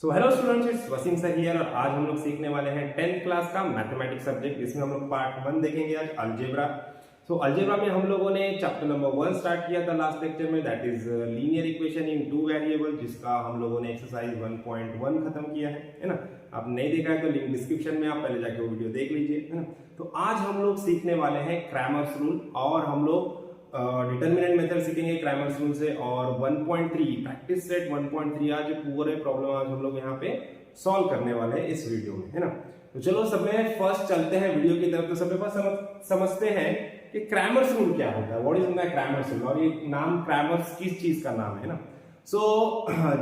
So hello students, it's Waseem sir here और आज हम लोग सीखने वाले हैं 10th क्लास का मैथमेटिक्स सब्जेक्ट। इसमें हम लोग पार्ट 1 देखेंगे आज, अलजेब्रा। सो अलजेब्रा में हम लोगों ने चैप्टर नंबर 1 स्टार्ट किया था लास्ट लेक्चर में, that is linear equation in two variable, जिसका हम लोगों ने एक्सरसाइज 1.1 खत्म किया है ना। आप नहीं देखा है तो लिंक डिस्क्रिप्शन में, आप पहले जाके वो वीडियो देख लीजिए, है ना। तो आज हम लोग सीखने वाले हैं क्रैमर्स रूल और हम लोग डिटरमिनेंट मेथड सीखेंगे क्रैमर्स रूल से, और 1.3 प्रैक्टिस सेट 1.3 आज पूरे प्रॉब्लम आज हम लोग यहाँ पे सॉल्व करने वाले हैं इस वीडियो में, है ना। तो चलो सब में फर्स्ट चलते हैं वीडियो की तरफ। तो सबके पास समझते हैं कि क्रैमर्स रूल क्या होता है, व्हाट इज क्रैमर्स रूल, और ये नाम क्रैमर्स किस चीज का नाम है ना। सो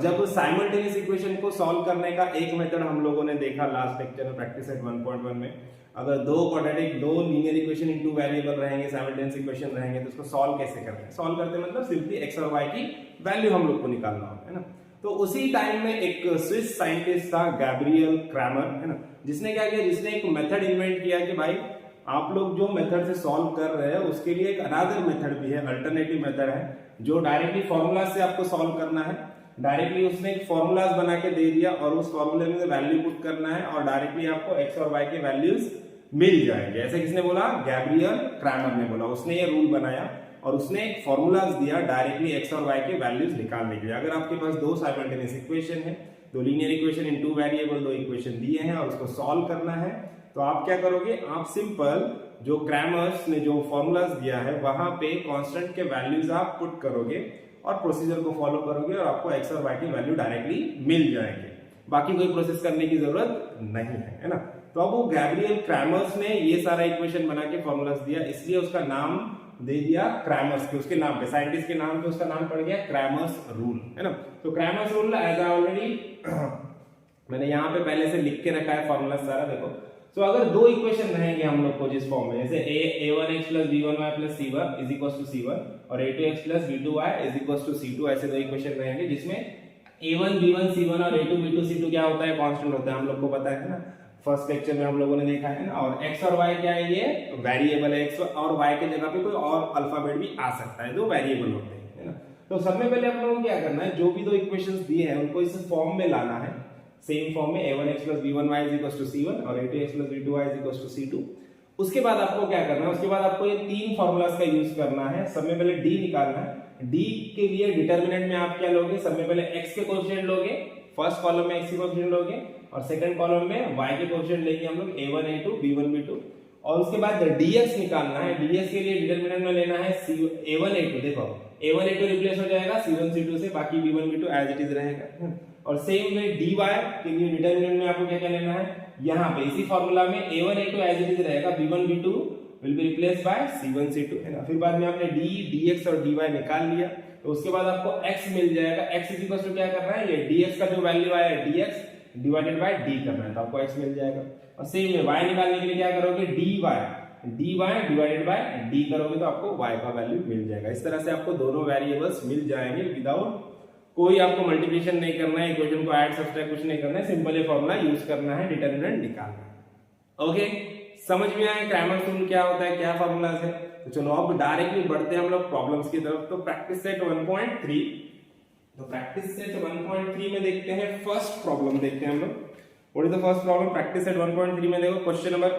जब साइमल्टेनियस इक्वेशन को सॉल्व करने का एक मेथड हम लोगों ने देखा लास्ट लेक्चर में प्रैक्टिस सेट 1.1 में, अगर दो linear equation in two variable रहेंगे, साइमल्टेनियस इक्वेशन रहेंगे, तो उसको सॉल्व कैसे करते हैं। सॉल्व करते मतलब सिंपली एक्स और वाई की वैल्यू हम लोग को निकालना होता है ना। तो उसी टाइम में एक स्विस साइंटिस्ट था गैब्रियल क्रैमर, है ना, जिसने क्या किया, जिसने एक मेथड इन्वेंट किया कि भाई आप लोग जो मेथड से सॉल्व कर रहे हैं उसके लिए एक अनदर मेथड भी है, अल्टरनेटिव मेथड है, जो डायरेक्टली फॉर्मूला से आपको सॉल्व करना है। डायरेक्टली उसने एक फॉर्मूलाज बना के दे दिया और उस फॉर्मूले में वैल्यू पुट करना है और डायरेक्टली आपको एक्स और वाई के वैल्यूज मिल जाएंगे। ऐसे किसने बोला, गैब्रियल क्रैमर ने बोला। उसने ये रूल बनाया और उसने एक फॉर्मूलाज दिया डायरेक्टली एक्स और वाई के वैल्यूज निकालने के लिए। अगर आपके पास दो साइमल्टेनियस इक्वेशन है, दो linear equation in two variable, दो इक्वेशन दिए हैं और उसको सॉल्व करना है, तो आप क्या करोगे, आप सिंपल जो क्रैमर्स ने जो फॉर्मूलाज दिया है वहां पे कांस्टेंट के वैल्यूज आप पुट करोगे और प्रोसीजर को फॉलो करोगे और आपको एक्स और वाई की वैल्यू डायरेक्टली मिल जाएंगे। बाकी कोई प्रोसेस करने की जरूरत नहीं है ना। तो अब वो गैब्रियल क्रैमर्स ने ये सारा इक्वेशन बना के फॉर्मूलाज दिया, इसलिए उसका नाम दे दिया क्रैमर्स के, उसके नाम पे, साइंटिस्ट के नाम पे उसका नाम पड़ गया क्रैमर्स रूल, है ना। तो Cramer's rule as I already मैंने यहाँ पे पहले से लिख के रखा है फॉर्मूला सारा, देखो। तो अगर दो इक्वेशन रहेंगे हम लोग को जिस फॉर्म में, जैसे a1x plus b1y plus c1 is equals to c1 और a2x plus b2y is equals to c2, ऐसे दो इक्वेशन रहेंगे जिसमें a1 b1 c1 और a2 b2 c2 क्या होता है, कांस्टेंट होता है, हम लोग को पता है ना, फर्स्ट लेक्चर में हम लोगों ने देखा है ना। और x और y क्या है, ये वेरिएबल है, x और y के जगह पे कोई और अल्फाबेट भी आ सकता है, दो वेरिएबल होते हैं, है ना। तो सबसे पहले हम लोगों को क्या करना है, जो भी दो इक्वेशंस दिए हैं उनको इस फॉर्म में लाना है, सेम फॉर्म में a1x plus b1y is equals to c1 और a2x plus b2y is equals to c2। उसके बाद आपको क्या करना है, उसके बाद आपको ये तीन फॉर्मूलाज का यूज करना है। सबसे पहले d निकालना है। d के लिए डिटरमिनेंट में आप क्या लोगे, सबसे पहले x के कोएफिशिएंट लोगे, फर्स्ट कॉलम में x के कोएफिशिएंट लोगे और सेकंड कॉलम में y के कोएफिशिएंट लेंगे हम लोग a1 a2 b1 b2, और उसके बाद dx निकालना है। dx के लिए डिटरमिनेंट में लेना है a1 a2, देखो a1 a2 रिप्लेस हो जाएगा c1 c2 से, बाकी b1 b2 as it is रहेगा। और सेम वे dy के लिए डिटरमिनेंट में आपको क्या क्या लेना है, यहाँ पे इसी फॉर्मूला में a1 a2 as it is रहेगा, b1 b2 will be replaced by c1 c2, है ना। फिर बाद में आपने d dx और dy निकाल लिया, तो उसके बाद आपको x मिल जाएगा। x इज इक्वल टू क्या करना है, ये dx का जो वैल्यू आया है dx डिवाइडेड बाय d करना है, तो आपको x मिल जाएगा। और सेम वे y निकालने के लिए क्या करोगे, dy डिवाइडेड बाय d करोगे तो आपको y का वैल्यू मिल जाएगा। इस तरह से आपको दोनों वेरिएबल्स मिल जाएंगे विदाउट कोई आपको मल्टीप्लिकेशन नहीं करना है, इक्वेशन को ऐड सब्ट्रैक्ट कुछ नहीं करना है, सिंपल ये फॉर्मूला यूज करना है, डिटरमिनेंट निकालना है। ओके, समझ में आया क्रैमर्स रूल क्या होता है, क्या फॉर्मूलाज है। तो चलो अब डायरेक्टली बढ़ते हैं हम लोग प्रॉब्लम्स की तरफ। तो प्रैक्टिस सेट 1.3, तो प्रैक्टिस सेट 1.3 में देखते हैं फर्स्ट प्रॉब्लम, देखते हैं हम लोग। What is the first problem practice set 1.3 में, देखो question number,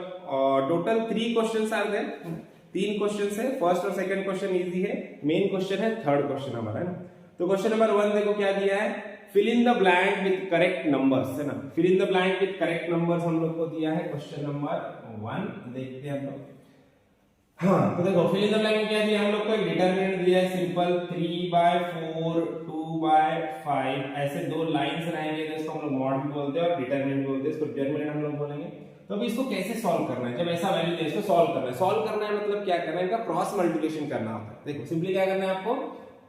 total 3 questions are there, 3 questions है। फर्स्ट और सेकंड क्वेश्चन इजी है, मेन क्वेश्चन है थर्ड क्वेश्चन हमारा, है ना। तो क्वेश्चन नंबर 1 देखो क्या दिया है, fill in the blank with correct numbers, है ना। Fill in the blank with correct numbers हम लोग को दिया है क्वेश्चन नंबर 1, देखते हैं हम लोग। हाँ, तो देखो फिल इन द ब्लैंक में क्या दिया हम लोग को, एक डिटरमिनेंट दिया है सिंपल 3/4 2/5, ऐसे दो लाइंस रहेंगे, तो इसको हम लोग मॉड भी बोलते हैं और डिटरमिनेंट बोलते हैं, इसको डिटरमिनेंट हम लोग बोलेंगे। तो अभी इसको कैसे सॉल्व करना है, जब ऐसा वैल्यू है इसको सॉल्व करना है। सॉल्व करना है मतलब क्या करना है, इनका क्रॉस मल्टीप्लिकेशन करना होता है। देखो सिंपली क्या करना है आपको,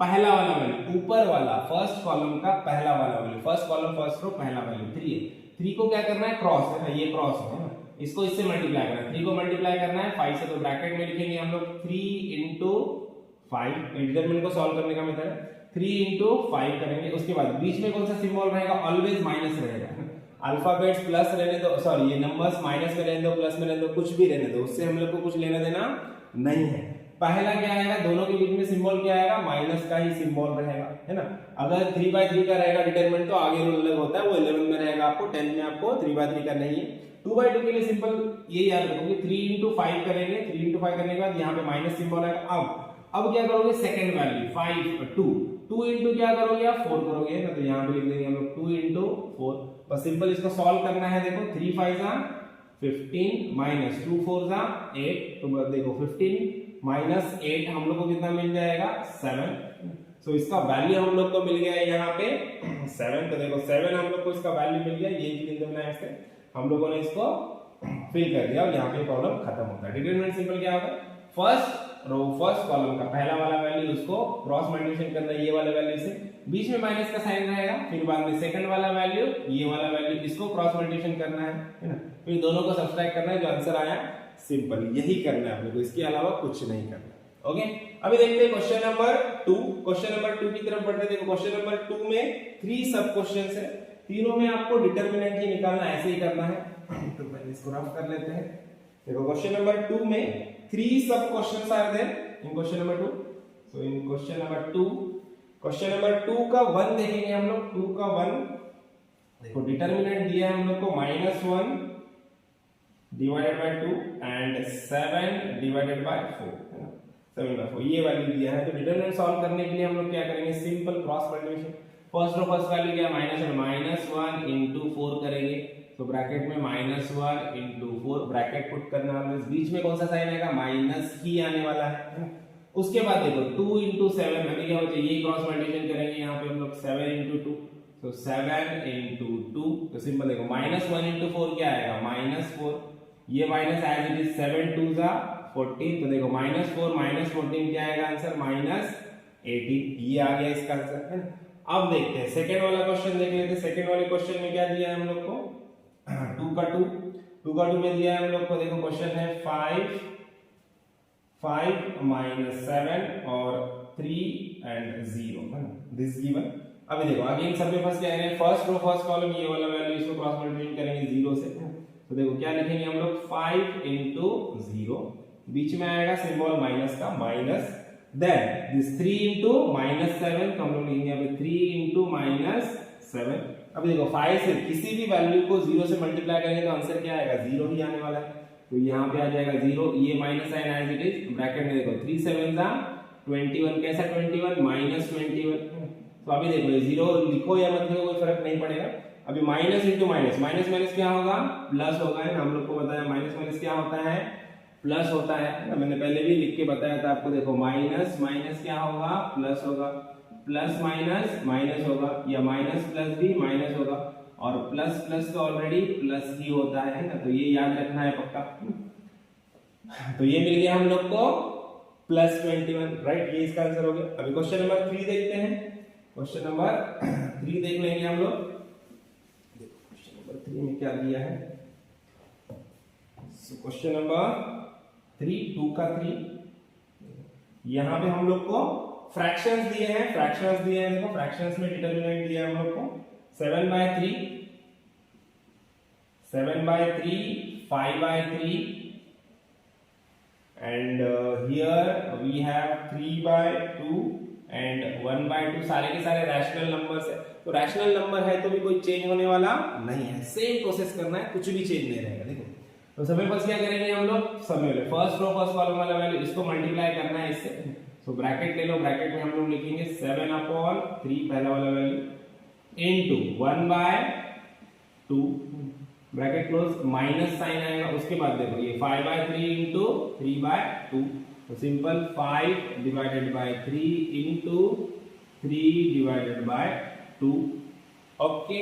पहला वाला वैल्यू, ऊपर वाला फर्स्ट कॉलम का पहला वाला value, first column first row पहला वैल्यू 3 है, 3 को क्या करना है, क्रॉस है ना, ये क्रॉस है ना, इसको इससे मल्टीप्लाई करना है, 3 को मल्टीप्लाई करना है 5 से, तो ब्रैकेट में लिखेंगे हम लोग 3 into 5, डिटरमिनेंट को सॉल्व करने का मेथड है, 3 into 5 करेंगे। उसके बाद बीच में कौन सा सिंबल रहेगा, ऑलवेज माइनस रहेगा, अल्फाबेट्स प्लस रहने दो, सॉरी ये नंबर्स माइनस में रहने दो, प्लस में रहने दो, कुछ भी रहने दो, उससे हम लोग को कुछ लेना देना नहीं है। पहला क्या आएगा, दोनों के बीच में सिंबल क्या आएगा, माइनस का ही सिंबल रहेगा, है ना। अगर 3/3 का रहेगा डिटरमिनेंट तो आगे रूल अलग होता है, वो 11 में रहेगा। आपको 10 में आपको 3/3 करना ही है। 2/2 के लिए सिंपल ये याद रखोगे 3 into 5 करेंगे, 3 into 5 करने के बाद यहाँ पे माइनस सिंबल आएगा। अब क्या करोगे सेकंड वैल्यू 5 2 into क्या करोगे आप 4 करोगे ना, तो यहाँ पे लिख देंगे हम लोग 2 into 4। बस सिंपल इसको सॉल्व करना है। देखो 3 5 15 माइनस 2 4 8, तो देखो 15 माइनस 8 हम लोग को कितना मिल जाएगा 7। सो इसका वैल्यू हम लोग को मिल गया है यहाँ पे 7। तो देखो 7 हम लोग को इसका वैल्यू मिल गया, ये लिख देना है ऐसे। हम लोगों ने इसको फिल कर दिया और यहाँ पे प्रॉब्लम खत्म होता है। डिटरमिनेंट सिंपल क्या होगा, फर्स्ट रो फर्स्ट कॉलम का पहला वाला वैल्यू उसको क्रॉस मल्टीप्लिकेशन करना है ये वाले वैल्यू से, बीच में माइनस का साइन रहेगा, फिर बाद में सेकंड वाला वैल्यू ये वाला वैल्यू इसको क्रॉस मल्टीप्लिकेशन करना है ना, फिर दोनों को सब्ट्रैक्ट करना है, जो आंसर आया सिंपल यही करना है आपको, इसके अलावा कुछ नहीं करना। ओके, अभी देखते हैं क्वेश्चन नंबर 2। क्वेश्चन नंबर 2 की तरफ बढ़ते हैं। देखो क्वेश्चन नंबर 2 में 3 सब क्वेश्चंस है, तीनों में आपको डिटरमिनेंट ही निकालना, ऐसे ही करना है। तो पहले इसको रफ कर लेते हैं। देखो क्वेश्चन नंबर 2 में 3 sub questions are there in question number 2। So in question number 2, question number 2 का 1 देखेंगे हम लोग। 2 का 1 देखो डिटरमिनेंट दिया है हम लोग को -1 divided by 2 and 7 divided by 4 है ना, 7/4 ये वैल्यू दिया है। तो डिटरमिनेंट सॉल्व करने के लिए हम लोग क्या करेंगे, simple cross multiplication. First row first value क्या है -1 into 4 करेंगे, तो ब्रैकेट में -1 into 4 ब्रैकेट पुट करना है, बीच में कौन सा साइन आएगा माइनस ही आने वाला है। उसके बाद देखो 2 into 7 अभी क्या हो जाए, ये क्रॉस मल्टीप्लिकेशन करेंगे यहाँ पे हम लोग 7 into 2, तो 7 into 2, तो सिंपल देखो -1 into 4 क्या आएगा -4, ये माइनस एज इट इज 7 2 14, तो देखो -4 -14 क्या आएगा आंसर -18, ये आ गया इसका आंसर है ना। अब देखते हैं सेकंड वाला क्वेश्चन देख लेते हैं। सेकंड वाले क्वेश्चन में क्या दिया है हम लोग को, 2 का 2 में दिया है हम लोग को। देखो क्वेश्चन है 5 -7 और 3 and 0 है ना, दिस गिवन। अभी देखो अगेन सब में फर्स्ट क्या है, फर्स्ट रो फर्स्ट कॉलम ये वाला वैल्यू इसको क्रॉस मल्टीप्लिकेशन करेंगे 0 से, तो देखो क्या लिखेंगे हम लोग 5 into 0, बीच में आएगा सिंबल माइनस का माइनस, देन दिस 3 into -7, तो हम लोग लिखेंगे यहाँ पे 3 into -7। अब देखो 5 से किसी भी वैल्यू को 0 से मल्टीप्लाई करेंगे तो आंसर क्या आएगा 0 ही आने वाला है, तो यहाँ पे आ जाएगा 0, ये minus sign as it is, bracket में देखो 3 7 21, कैसा 21 -21। तो अभी देखो ये 0 लिखो या मत लिखो कोई फर्क नहीं पड़ेगा। अभी माइनस इंटू माइनस, माइनस क्या होगा प्लस होगा, है ना, हम लोग को बताया माइनस क्या होता है प्लस होता है ना, मैंने पहले भी लिख के बताया था आपको। देखो माइनस क्या होगा प्लस होगा, प्लस माइनस होगा, या माइनस प्लस भी माइनस होगा, और प्लस तो ऑलरेडी प्लस ही होता है ना, तो ये याद रखना है पक्का। तो ये मिल गया हम लोग को +21, राइट, ये इसका आंसर हो गया। अभी क्वेश्चन नंबर 3 देखते हैं। क्वेश्चन नंबर 3 देख लेंगे हम लोग। क्वेश्चन नंबर 3 में क्या दिया है, क्वेश्चन नंबर 3 2 का 3, यहां पे हम लोग को फ्रैक्शंस दिए हैं, देखो फ्रैक्शंस में डिटरमिनेंट दिया है हम लोग को 7/3 5/3 and here we have 3/2 and 1/2, सारे के सारे रैशनल नंबर्स है। तो रैशनल नंबर है तो भी कोई चेंज होने वाला नहीं है, सेम प्रोसेस करना है, कुछ भी चेंज नहीं रहेगा। देखो तो सबसे फर्स्ट क्या करेंगे हम लोग, सब में फर्स्ट रो फर्स्ट कॉलम वाला वैल्यू इसको मल्टीप्लाई करना है इससे, तो ब्रैकेट ले लो, ब्रैकेट में हम लोग लिखेंगे 7/3 पहला वाला value into 1/2 bracket close, minus sign आएगा, उसके बाद देखो ये 5/3 इनटू 3/2, तो simple 5 divided by 3 into 3 divided by 2। Okay,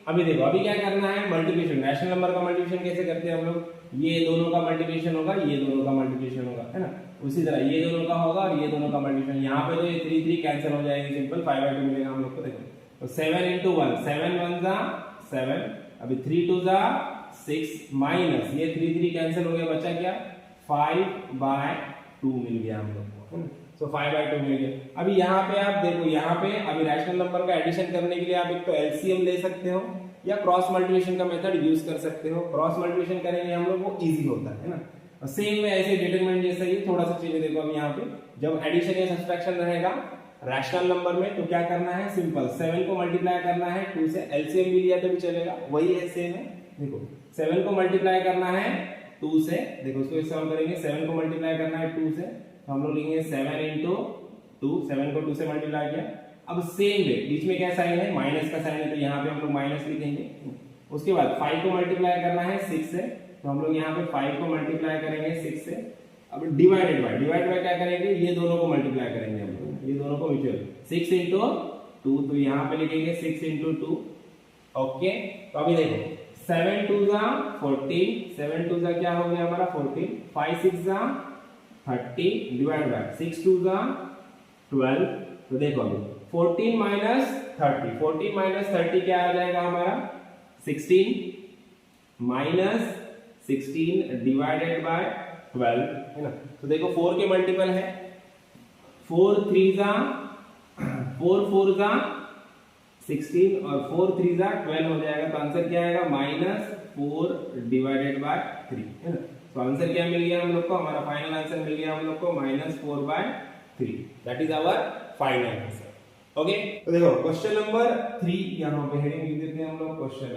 अभी देखो अभी क्या करना है, मल्टीप्लिकेशन, रैशनल नंबर का मल्टीप्लिकेशन कैसे करते हैं हम लोग, ये दोनों का मल्टीप्लिकेशन होगा, ये दोनों का मल्टीप्लिकेशन होगा, है ना, उसी तरह ये दोनों का होगा और ये दोनों का मल्टीप्लिकेशन, यहाँ पे तो ये 3 कैंसिल हो जाएंगे, सिंपल 5/2 मिलेगा हम लोग को। देखो तो 7 into 1 7 1 7, अभी 3 2 6 माइनस ये 3 कैंसिल हो गया, बचा क्या 5/2 मिल गया हम लोग को, है ना, तो 5/2 मिल गया। अभी यहाँ पे आप देखो, यहाँ पे अभी रैशनल नंबर का एडिशन करने के लिए आप एक तो एलसीएम ले सकते हो या क्रॉस मल्टीप्लिकेशन का मेथड यूज कर सकते हो। क्रॉस मल्टीप्लिकेशन करेंगे हम लोग वो इजी होता है ना, सेम में ऐसे डिटरमिनेंट जैसा ही थोड़ा सा चीजें देखो। अब यहाँ पे जब एडिशन या सब्ट्रैक्शन रहेगा रैशनल नंबर में तो क्या करना है, सिंपल 7 को मल्टीप्लाई करना है 2 से, एलसीएम भी लिया तो भी चलेगा, वही है सेम है। देखो 7 को मल्टीप्लाई करना है 2 से, देखो उसको सॉल्व करेंगे, 7 को मल्टीप्लाई करना है 2 से तो हम लोग लिखेंगे 7 इंटू 2, 7 को 2 से मल्टीप्लाई किया। अब सेम वे बीच में क्या साइन है, माइनस का साइन है, तो यहाँ पे हम लोग माइनस लिखेंगे। उसके बाद 5 को मल्टीप्लाई करना है 6 से, तो हम लोग यहाँ पे 5 को मल्टीप्लाई करेंगे 6 से। अब डिवाइड बाय क्या करेंगे, ये दोनों को मल्टीप्लाई करेंगे हम लोग, ये दोनों को म्यूचुअल 6 इंटू 2, तो यहाँ पे लिखेंगे 6 इंटू 2। ओके, तो अभी देखो 7 2 जा 14, 7 2 जा क्या हो गया हमारा 14, 5 6 जा 30 डिवाइड बाय 6 2 जा 12। तो देखो अभी 14 माइनस 30, 14 माइनस 30 क्या आ जाएगा हमारा 16 माइनस 16 डिवाइडेड बाय 12 है ना। तो देखो 4 के मल्टीपल है, 4 3 जा 4 4 जा 16 और 4 3 जा 12 हो जाएगा। तो आंसर क्या आएगा माइनस 4 डिवाइडेड बाय 3 है ना। तो आंसर क्या मिल गया हम लोग को, हमारा फाइनल आंसर मिल गया हम लोग को minus 4/3, that is our final answer. Okay, तो देखो क्वेश्चन नंबर 3 यहाँ पे हेडिंग लिख देते हैं हम लोग, क्वेश्चन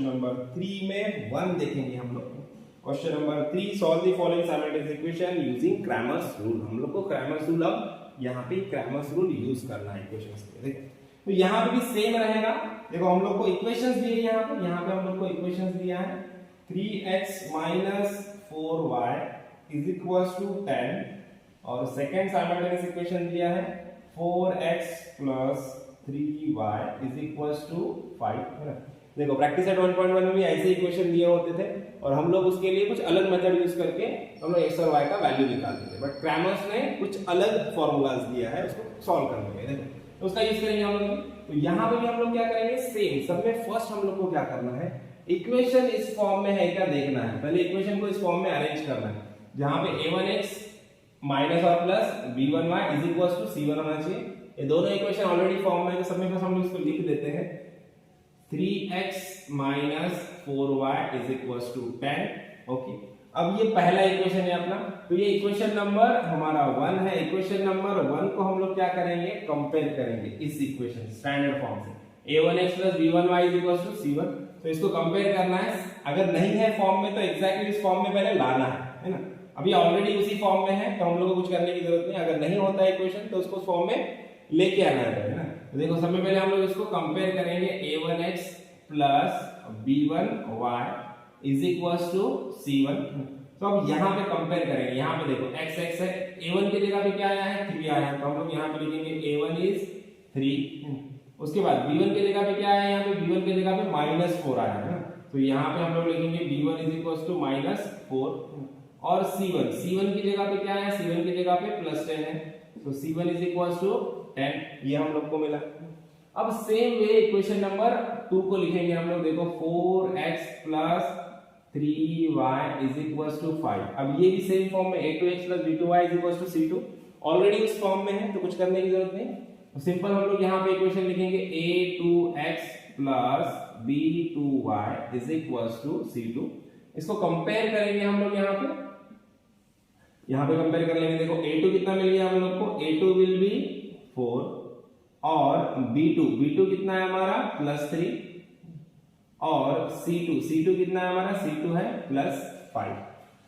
नंबर 3 में 1 देखेंगे हम लोग। Question number 3, solve the following simultaneous equation using Cramer's rule. हम लोग को क्रैमर्स रूल, अब यहाँ पे क्रैमर्स रूल यूज करना है इक्वेशंस के। देखो तो यहाँ पे भी सेम रहेगा। देखो हम लोग को इक्वेशंस दिए यहाँ पे हम लोग को इक्वेशंस दिया है 3x minus 4y is equal to 10, और सेकेंड साइमल्टेनियस इक्वेशन दिया है 4x plus 3y is equal to 5 है ना। देखो प्रैक्टिस एट 1.1 में भी ऐसे इक्वेशन दिए होते थे और हम लोग उसके लिए कुछ अलग मेथड यूज करके हम लोग x और y का वैल्यू निकालते थे, बट क्रैमर्स ने कुछ अलग फॉर्मूलाज दिया है उसको सॉल्व करने में। देखो तो उसका यूज करेंगे हम लोग। तो यहाँ पे भी हम लोग क्या करेंगे, सेम सब में फर्स्ट हम लोग को क्या करना है, इक्वेशन इस फॉर्म में है क्या देखना है। पहले इक्वेशन को इस फॉर्म में अरेंज करना है, जहां पे a1x माइनस और plus b1y is equal to c1 होना चाहिए। ये दोनों इक्वेशन ऑलरेडी फॉर्म में है, तो सब में फर्स्ट हम लोग इसको लिख देते हैं 3x minus 4y is equal to 10। Okay, अब ये पहला इक्वेशन है अपना, तो ये इक्वेशन नंबर हमारा 1 है। इक्वेशन नंबर 1 को हम लोग क्या करेंगे, कंपेयर करेंगे इस इक्वेशन स्टैंडर्ड फॉर्म से a1x plus b1y is equal to c1। तो इसको कंपेयर करना है, अगर नहीं है फॉर्म में तो एग्जैक्टली इस फॉर्म में पहले लाना है ना। अभी ऑलरेडी उसी फॉर्म में है तो हम लोग को कुछ करने की जरूरत नहीं। अगर नहीं होता है इक्वेशन तो उसको फॉर्म में लेके आना है ना। तो देखो सबसे पहले हम लोग इसको कंपेयर करेंगे a1x plus b1y is equal to c1। तो अब यहाँ पे कंपेयर करेंगे, यहाँ पे देखो x x है, a1 की जगह पे क्या आया है 3 आया है, तो हम लोग यहाँ पे लिखेंगे a1 इज 3। उसके बाद b1 की जगह पे क्या आया है, यहाँ पे b1 की जगह पे -4 आया है ना। तो यहाँ पे हम लोग लिखेंगे b1 इज इक्वल टू -4, और c1 की जगह पे क्या है, c1 की जगह पे +10 है, तो c1 इज इक्वल टू 10, ये हम लोग को मिला। अब सेम वे इक्वेशन नंबर 2 को लिखेंगे हम लोग। देखो 4x plus 3y is equal to 5। अब ये भी सेम फॉर्म में a2x plus b2y is equal to c2, already उस फॉर्म में है तो कुछ करने की जरूरत नहीं। तो सिंपल हम लोग यहाँ पे इक्वेशन लिखेंगे a2x plus b2y is equal to c2। इसको कंपेयर करेंगे हम लोग यहाँ पे कंपेयर कर लेंगे। देखो a2 कितना मिल गया हम लोग को, a2 विल बी 4, और b2 कितना है हमारा +3, और c2 कितना है हमारा, c2 है +5।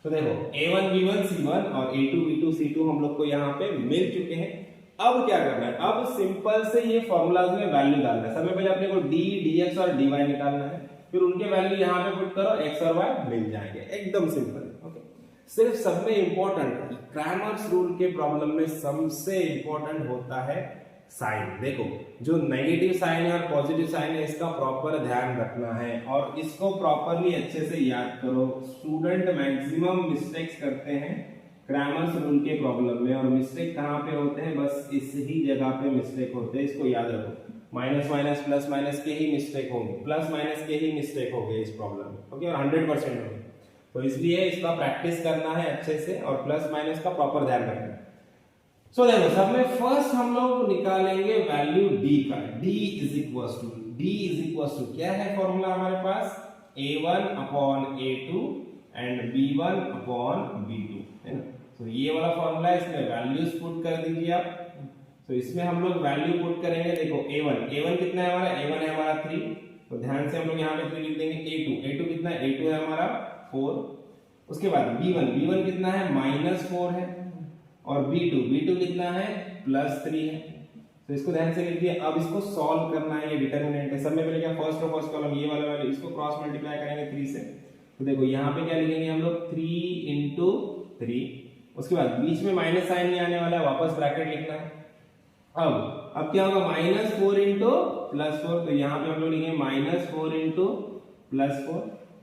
तो देखो a1 b1 c1 और a2 b2 c2 हम लोग को यहाँ पे मिल चुके हैं। अब क्या करना है, अब सिंपल से ये फॉर्मूलाज में वैल्यू डालना है। सबसे पहले अपने को d dx और dy निकालना है, फिर उनके वैल्यू यहाँ पे पुट करो, x और y मिल जाएंगे, एकदम सिंपल। ओके, सिर्फ सब में इंपॉर्टेंट क्रैमर्स रूल के प्रॉब्लम में सबसे इंपॉर्टेंट होता है साइन। देखो जो नेगेटिव साइन है और पॉजिटिव साइन है इसका प्रॉपर ध्यान रखना है, और इसको प्रॉपरली अच्छे से याद करो। स्टूडेंट मैक्सिमम मिस्टेक्स करते हैं क्रैमर्स रूल के प्रॉब्लम में, और मिस्टेक कहाँ पे होते हैं, बस इस ही जगह पे मिस्टेक होते हैं। इसको याद रखो, माइनस माइनस प्लस माइनस के ही मिस्टेक होंगे, प्लस माइनस के ही मिस्टेक होंगे इस प्रॉब्लम में। ओके, और 100% होंगे, तो इसलिए इसका प्रैक्टिस करना है अच्छे से, और प्लस माइनस का प्रॉपर ध्यान रखना है। सो देखो सब में फर्स्ट हम लोग निकालेंगे वैल्यू d का। d इज इक्वल टू क्या है फॉर्मूला हमारे पास, a1 upon a2 and b1 upon b2 है ना। तो ये वाला फॉर्मूला है, इसमें वैल्यूज पुट कर दीजिए आप। तो इसमें हम लोग वैल्यू पुट करेंगे। देखो a1 कितना है हमारा, a1 है हमारा 3, तो ध्यान से हम लोग यहाँ पे 3 लिख देंगे। a2 कितना है, a2 है हमारा 4। उसके बाद b1 कितना है, -4 है। और b2 कितना है, +3 है। तो इसको ध्यान से लिख दिया। अब इसको सॉल्व करना है, ये डिटरमिनेंट है। सब में पहले क्या, फर्स्ट कॉलम ये वाला वैल्यू, इसको क्रॉस मल्टीप्लाई करेंगे 3 से। तो देखो यहाँ पे क्या लिखेंगे हम लोग, 3 × 3। उसके बाद बीच में माइनस साइन नहीं आने वाला है, वापस ब्रैकेट लिखना है। अब क्या होगा, -4 × +4, तो यहाँ पे हम लोग लिखेंगे -4 × +4।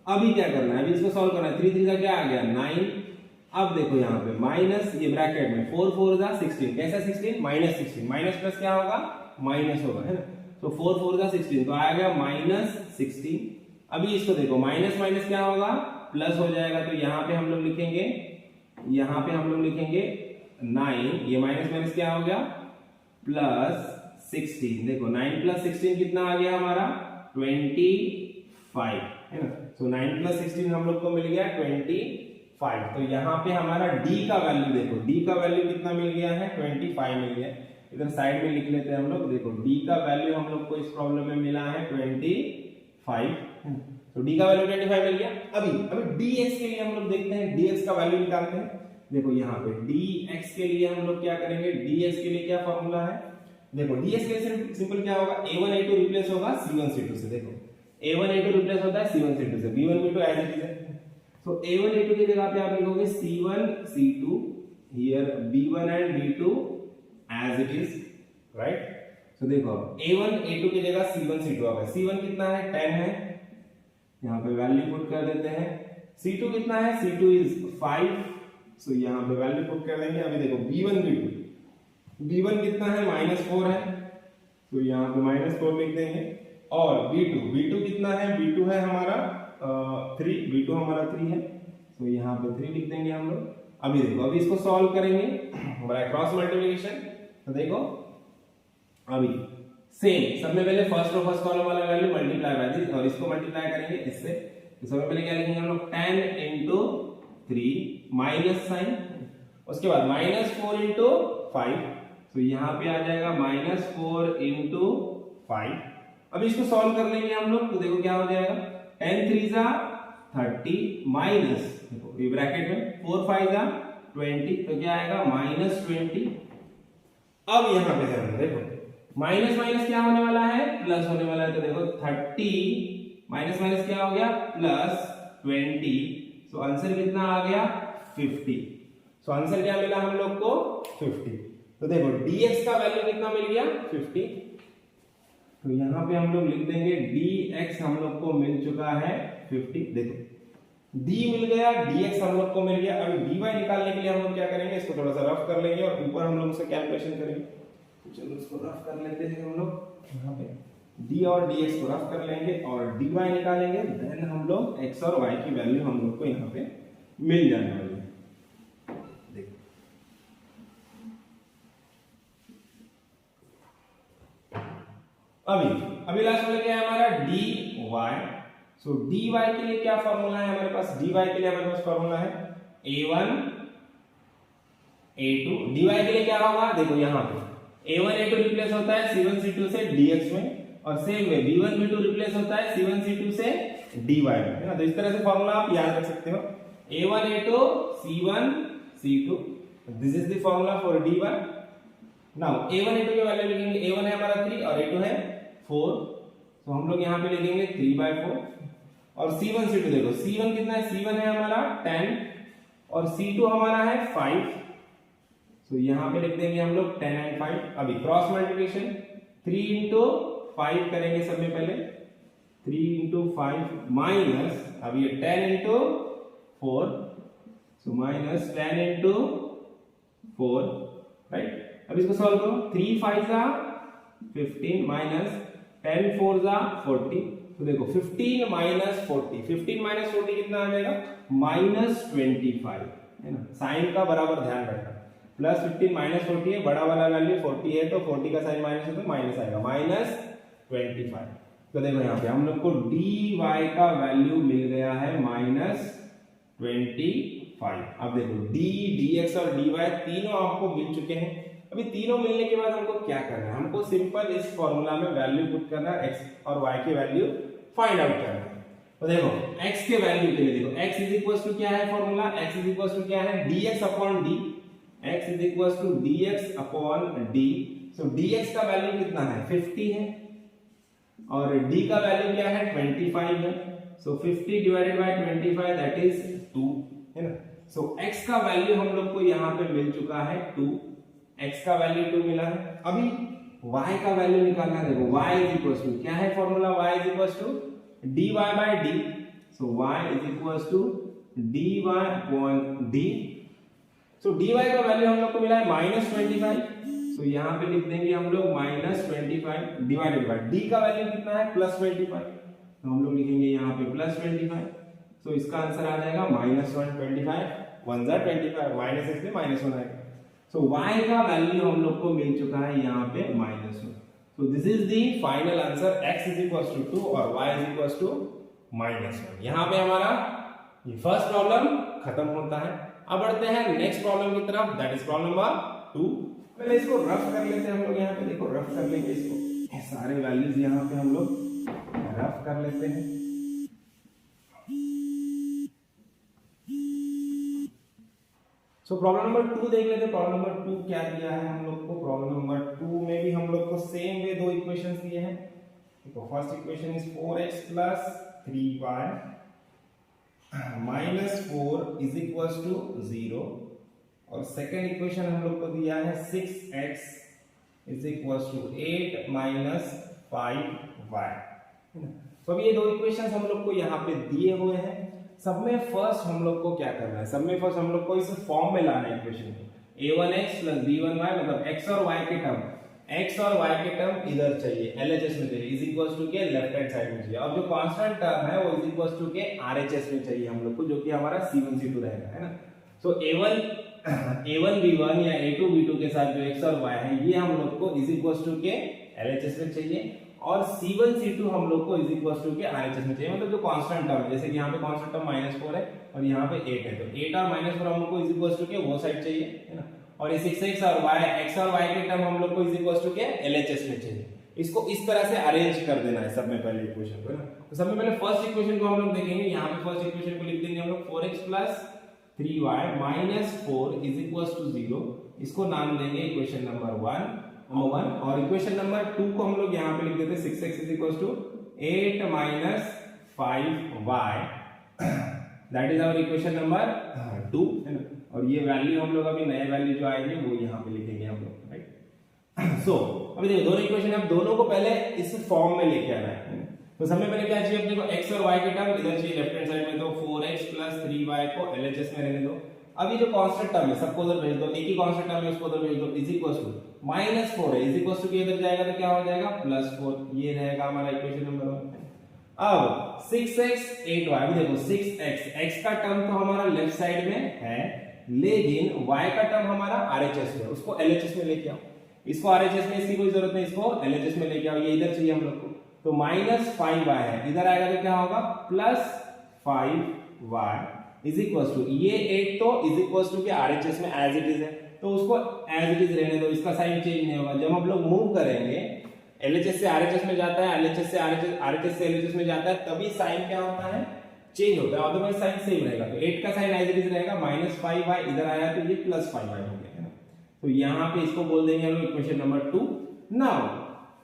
अभी क्या करना है, अभी इसको सॉल्व करना है। 3 3 का क्या आ गया, 9। अब देखो यहाँ पे माइनस, ये ब्रैकेट में 4 4 जा 16, कैसा 16, -16, माइनस प्लस क्या होगा, माइनस होगा, है ना। तो 4 4 जा 16, तो आ गया -16। अभी इसको देखो, माइनस माइनस क्या होगा, प्लस हो जाएगा। तो यहाँ पे हम लोग लिखेंगे 9, ये माइनस माइनस क्या हो गया, +16। देखो 9 + 16 कितना आ गया हमारा, 25, है ना। तो 9 + 16 हम लोग को मिल गया 25। तो यहाँ पे हमारा d का वैल्यू देखो, d का वैल्यू कितना मिल गया है, 25 मिल गया। इधर साइड में लिख लेते हैं हम लोग। देखो d का वैल्यू हम लोग को इस प्रॉब्लम में मिला है 25। तो d का वैल्यू 25 मिल गया। अभी dx के लिए हम लोग देखते हैं, dx का वैल्यू निकालते हैं। देखो यहाँ पे dx के लिए हम लोग क्या करेंगे, dx के लिए क्या फॉर्मूला है, देखो dx के लिए सिंपल क्या होगा, a1 a2 रिप्लेस होगा c1 c2 से। देखो a1 a2 रिप्लेस होता है c1 c2 से, b1 b2 as it is है। तो a1 a2 की जगह पे आप लिखोगे c1 c2, here b1 and b2 as it is, right. तो देखो a1 a2 की जगह c1 c2 आ गया। c1 कितना है, 10 है, यहाँ पे वैल्यू पुट कर देते हैं। c2 कितना है, c2 इज 5, सो यहाँ पे वैल्यू पुट कर देंगे। अभी देखो b1 कितना है, -4 है, तो यहाँ पे -4 लिख देंगे। और b2 कितना है, b2 है हमारा 3, b2 हमारा 3 है, तो यहाँ पे 3 लिख देंगे हम लोग। अभी देखो, अभी इसको सॉल्व करेंगे हमारा क्रॉस मल्टीप्लिकेशन। तो देखो अभी सेम, सब में पहले फर्स्ट कॉलम वाला वैल्यू मल्टीप्लाई बाय दिस, और इसको मल्टीप्लाई करेंगे इससे। तो सबसे पहले क्या लिखेंगे हम लोग, 10 × 3 माइनस साइन, उसके बाद -4 × 5, तो यहाँ पे आ जाएगा -4 × 5। अब इसको सॉल्व कर लेंगे हम लोग। तो देखो क्या हो जाएगा, 10 3 जा 30 माइनस, देखो ये ब्रैकेट में 4 5 जा 20, तो क्या आएगा -20। अब यहाँ पे ध्यान देखो, माइनस माइनस क्या होने वाला है, प्लस होने वाला है। तो देखो 30 माइनस माइनस क्या हो गया, +20, तो आंसर कितना आ गया, 50। सो आंसर क्या मिला हम लोग को, 50। तो देखो dx का वैल्यू कितना मिल गया, 50। तो यहाँ पे हम लोग लिख देंगे dx हम लोग को मिल चुका है 50। देखो d मिल गया, dx हम लोग को मिल गया। अभी dy निकालने के लिए हम लोग क्या करेंगे, इसको थोड़ा सा रफ कर लेंगे और ऊपर हम लोग उससे कैलकुलेशन करेंगे। तो चलो इसको रफ कर लेते हैं हम लोग। यहाँ पे d और dx को रफ कर लेंगे और dy निकालेंगे, देन हम लोग x और y की वैल्यू हम लोग को यहाँ पे मिल जाने वाली है। देखो अभी लास्ट में क्या है हमारा, dy। सो dy के लिए क्या फॉर्मूला है हमारे पास, dy के लिए हमारे पास फॉर्मूला है a1 a2। dy के लिए क्या होगा, देखो यहाँ पे a1 a2 रिप्लेस होता है c1 c2 से dx में, और same way b1 b2 replace होता है c1 c2 से dy में, है ना। तो इस तरह से फॉर्मूला आप याद रख सकते हो, a1 a2 c1 c2, this is the formula for dy। Now a1 a2 के वैल्यू लिखेंगे, a1 है हमारा 3 और a2 है 4, तो हम लोग यहाँ पे लिखेंगे 3/4। और c1 c2 देखो, c1 कितना है, c1 है हमारा 10 और c2 हमारा है 5, तो यहाँ पे लिख देंगे हम लोग 10 and 5। अभी क्रॉस मल्टीप्लिकेशन 3 × 5 करेंगे सब में पहले, 3 × 5 माइनस, अब ये 10 × 4, सो -10 × 4, राइट। अब इसको सॉल्व करो, 3 5 जा 15 माइनस 10 4 जा 40। तो देखो 15 - 40, 15 - 40 कितना आ जाएगा, -25, है ना। साइन का बराबर ध्यान रखना, +15 - 40 है, बड़ा वाला वैल्यू 40 है, तो 40 का साइन माइनस है तो माइनस आएगा, -25। तो देखो यहाँ पे हम लोग को dy का वैल्यू मिल गया है -25। अब देखो d dx और dy तीनों आपको मिल चुके हैं। अभी तीनों मिलने के बाद हमको क्या करना है, हमको सिंपल इस फॉर्मूला में वैल्यू पुट करना है, x और y की वैल्यू फाइंड आउट करना है। तो देखो x के वैल्यू के लिए देखो x इज इक्वल टू क्या है formula, x is equal to क्या है dx upon d, x is equal to dx upon d। So dx का वैल्यू कितना है 50 है और d का वैल्यू क्या है 25 है। सो 50 डिवाइडेड बाय 25 दैट इज 2 है ना। सो x का वैल्यू हम लोग को यहाँ पे मिल चुका है 2, x का वैल्यू 2 मिला है। अभी y का वैल्यू निकालना है। देखो y इज इक्वल टू क्या है formula, y is equal to dy by d। So y is equal to dy upon d। So dy का वैल्यू हम लोग को मिला है -25। सो यहाँ पे लिख देंगे हम लोग -25 डिवाइडेड बाय d का वैल्यू कितना है +25, तो हम लोग लिखेंगे यहाँ पे +25। सो इसका आंसर आ जाएगा -125, 1 जा 25 माइनस x में -1 आएगा। सो y का वैल्यू हम लोग को मिल चुका है यहाँ पे -1। So this is the final answer, x is equal to 2 और y इज इक्वल टू -1। यहाँ पे हमारा ये फर्स्ट प्रॉब्लम खत्म होता है। अब बढ़ते हैं नेक्स्ट प्रॉब्लम की तरफ, दैट इज प्रॉब्लम नंबर 2। पहले इसको रफ कर लेते हैं हम लोग। यहाँ पे देखो रफ कर लेंगे इसको, ये सारे वैल्यूज यहाँ पे हम लोग रफ कर लेते हैं। सो प्रॉब्लम नंबर 2 देख लेते हैं। प्रॉब्लम नंबर 2 क्या दिया है हम लोग को। प्रॉब्लम नंबर 2 में भी हम लोग को सेम वे दो इक्वेशंस दिए हैं। तो first equation is 4x plus 3y minus 4 is equal to 0 और सेकेंड इक्वेशन हम लोग को दिया है 6x is equal to 8 minus 5y। तो अभी ये दो इक्वेशंस हम लोग को यहाँ पे दिए हुए हैं। सब में फर्स्ट हम लोग को क्या करना है, सब में फर्स्ट हम लोग को इस फॉर्म में लाना है इक्वेशन को। a1x प्लस b1y मतलब x और y के टर्म, x और y के टर्म इधर चाहिए, LHS में चाहिए, इज इक्वल टू के लेफ्ट हैंड साइड में चाहिए। और जो कांस्टेंट टर्म है वो इज इक्वल टू के RHS में चाहिए हम लोग को, जो कि हमारा C1 C2 रहेगा, है ना। सो a1 b1 या a2 b2 के साथ जो x और y है ये हम लोग को इज इक्वल टू के LHS में चाहिए और C1 C2 हम लोग को इज इक्वल टू के RHS में चाहिए। मतलब जो कांस्टेंट टर्म, जैसे कि यहाँ पे कांस्टेंट टर्म -4 है और यहाँ पे 8 है, तो 8 और -4 हम लोग को इज इक्वल टू के वो साइड चाहिए, है ना। और ये 6x और y, x और y के टर्म हम लोग को इज इक्वल टू के LHS में चाहिए। इसको इस तरह से अरेंज कर देना है सब में पहले इक्वेशन को, है ना। तो सब में पहले फर्स्ट इक्वेशन को हम लोग देखेंगे। यहाँ पे फर्स्ट इक्वेशन को लिख देंगे हम लोग 4x plus 3y minus 4 is equal to 0। इसको नाम देंगे इक्वेशन नंबर 1 और इक्वेशन नंबर 2 को हम लोग यहाँ पे लिख देते हैं 6x is equal to 8 minus 5y, that is our equation number 2, है ना। और ये वैल्यू हम लोग अभी नए वैल्यू जो आएंगे वो यहाँ पे लिखेंगे हम लोग, राइट। सो अभी देखो दोनों इक्वेशन, अब दोनों को पहले इस फॉर्म में लेके आना है। तो सबसे पहले क्या चाहिए अपने को, x और y के टर्म इधर चाहिए लेफ्ट हैंड साइड में, तो 4x प्लस 3y को LHS में रहने दो। अभी जो कांस्टेंट टर्म है सबको उधर भेज दो, एक ही कांस्टेंट टर्म है उसको उधर भेज दो, इज इक्वल टू -4 है, इज इक्वल टू के इधर जाएगा तो क्या हो जाएगा +4, ये रहेगा हमारा इक्वेशन नंबर 1। अब 6x 8y, अभी देखो 6x, x का टर्म तो हमारा लेफ्ट साइड में है लेकिन y का टर्म हमारा RHS में, उसको LHS में लेके आओ। इसको RHS में इसकी कोई जरूरत नहीं, इसको LHS में लेके आओ, ये इधर चाहिए हम लोग को। तो -5y है, इधर आएगा तो क्या होगा +5y इज इक्वल टू ये 8 तो इज इक्वल टू के RHS में एज इट इज है, तो उसको एज इट इज रहने दो, इसका साइन चेंज नहीं होगा। जब हम लोग मूव करेंगे LHS से RHS में जाता है, LHS से RHS से LHS में जाता है, तभी साइन क्या होता है चेंज होता है, अदरवाइज साइन सेम रहेगा। तो 8 का साइन एज इट इज रहेगा, -5y इधर आया तो ये +5y हो गया, है ना। तो यहाँ पे इसको बोल देंगे हम लोग इक्वेशन नंबर 2। नाउ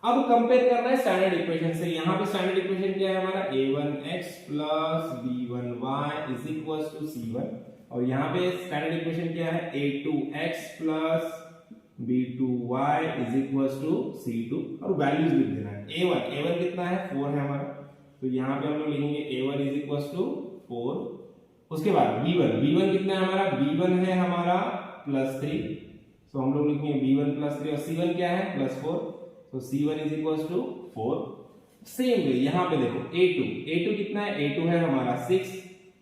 अब कंपेयर करना है स्टैंडर्ड इक्वेशन से। यहाँ पे स्टैंडर्ड इक्वेशन क्या है हमारा, a1x plus b1y is equal to c1 और यहाँ पे स्टैंडर्ड इक्वेशन क्या है, a2x plus b2y is equal to c2 और वैल्यूज लिख देना है। a1 कितना है 4 है हमारा, तो यहाँ पे हम लोग लिखेंगे a1 इज इक्वल टू 4। उसके बाद b1 कितना है हमारा, b1 है हमारा +3, तो हम लोग लिखेंगे b1 +3 और c1 क्या है +4, तो c1 is equal to 4। Same way यहाँ पे देखो a2 कितना है, a2 है हमारा 6,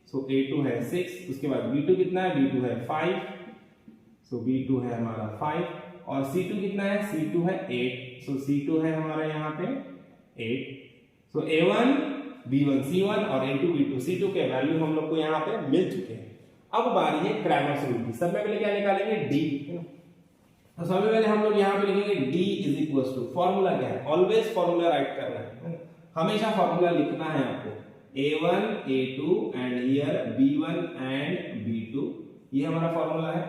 सो a2 है 6। उसके बाद b2 कितना है, b2 है 5, सो b2 है हमारा 5 और c2 कितना है, c2 है 8, सो c2 है हमारा यहाँ पे 8। सो a1 b1 c1 और a2 b2 c2 के वैल्यू हम लोग को यहाँ पे मिल चुके हैं। अब बारी है क्रैमर्स रूल की। सब में पहले क्या निकालेंगे, d, तो सबसे पहले हम लोग यहाँ पे लिखेंगे d is equal to, formula क्या है, ऑलवेज फॉर्मूला राइट करना है, हमेशा फॉर्मूला लिखना है आपको, a1 a2 and here b1 and b2, ये हमारा फॉर्मूला है।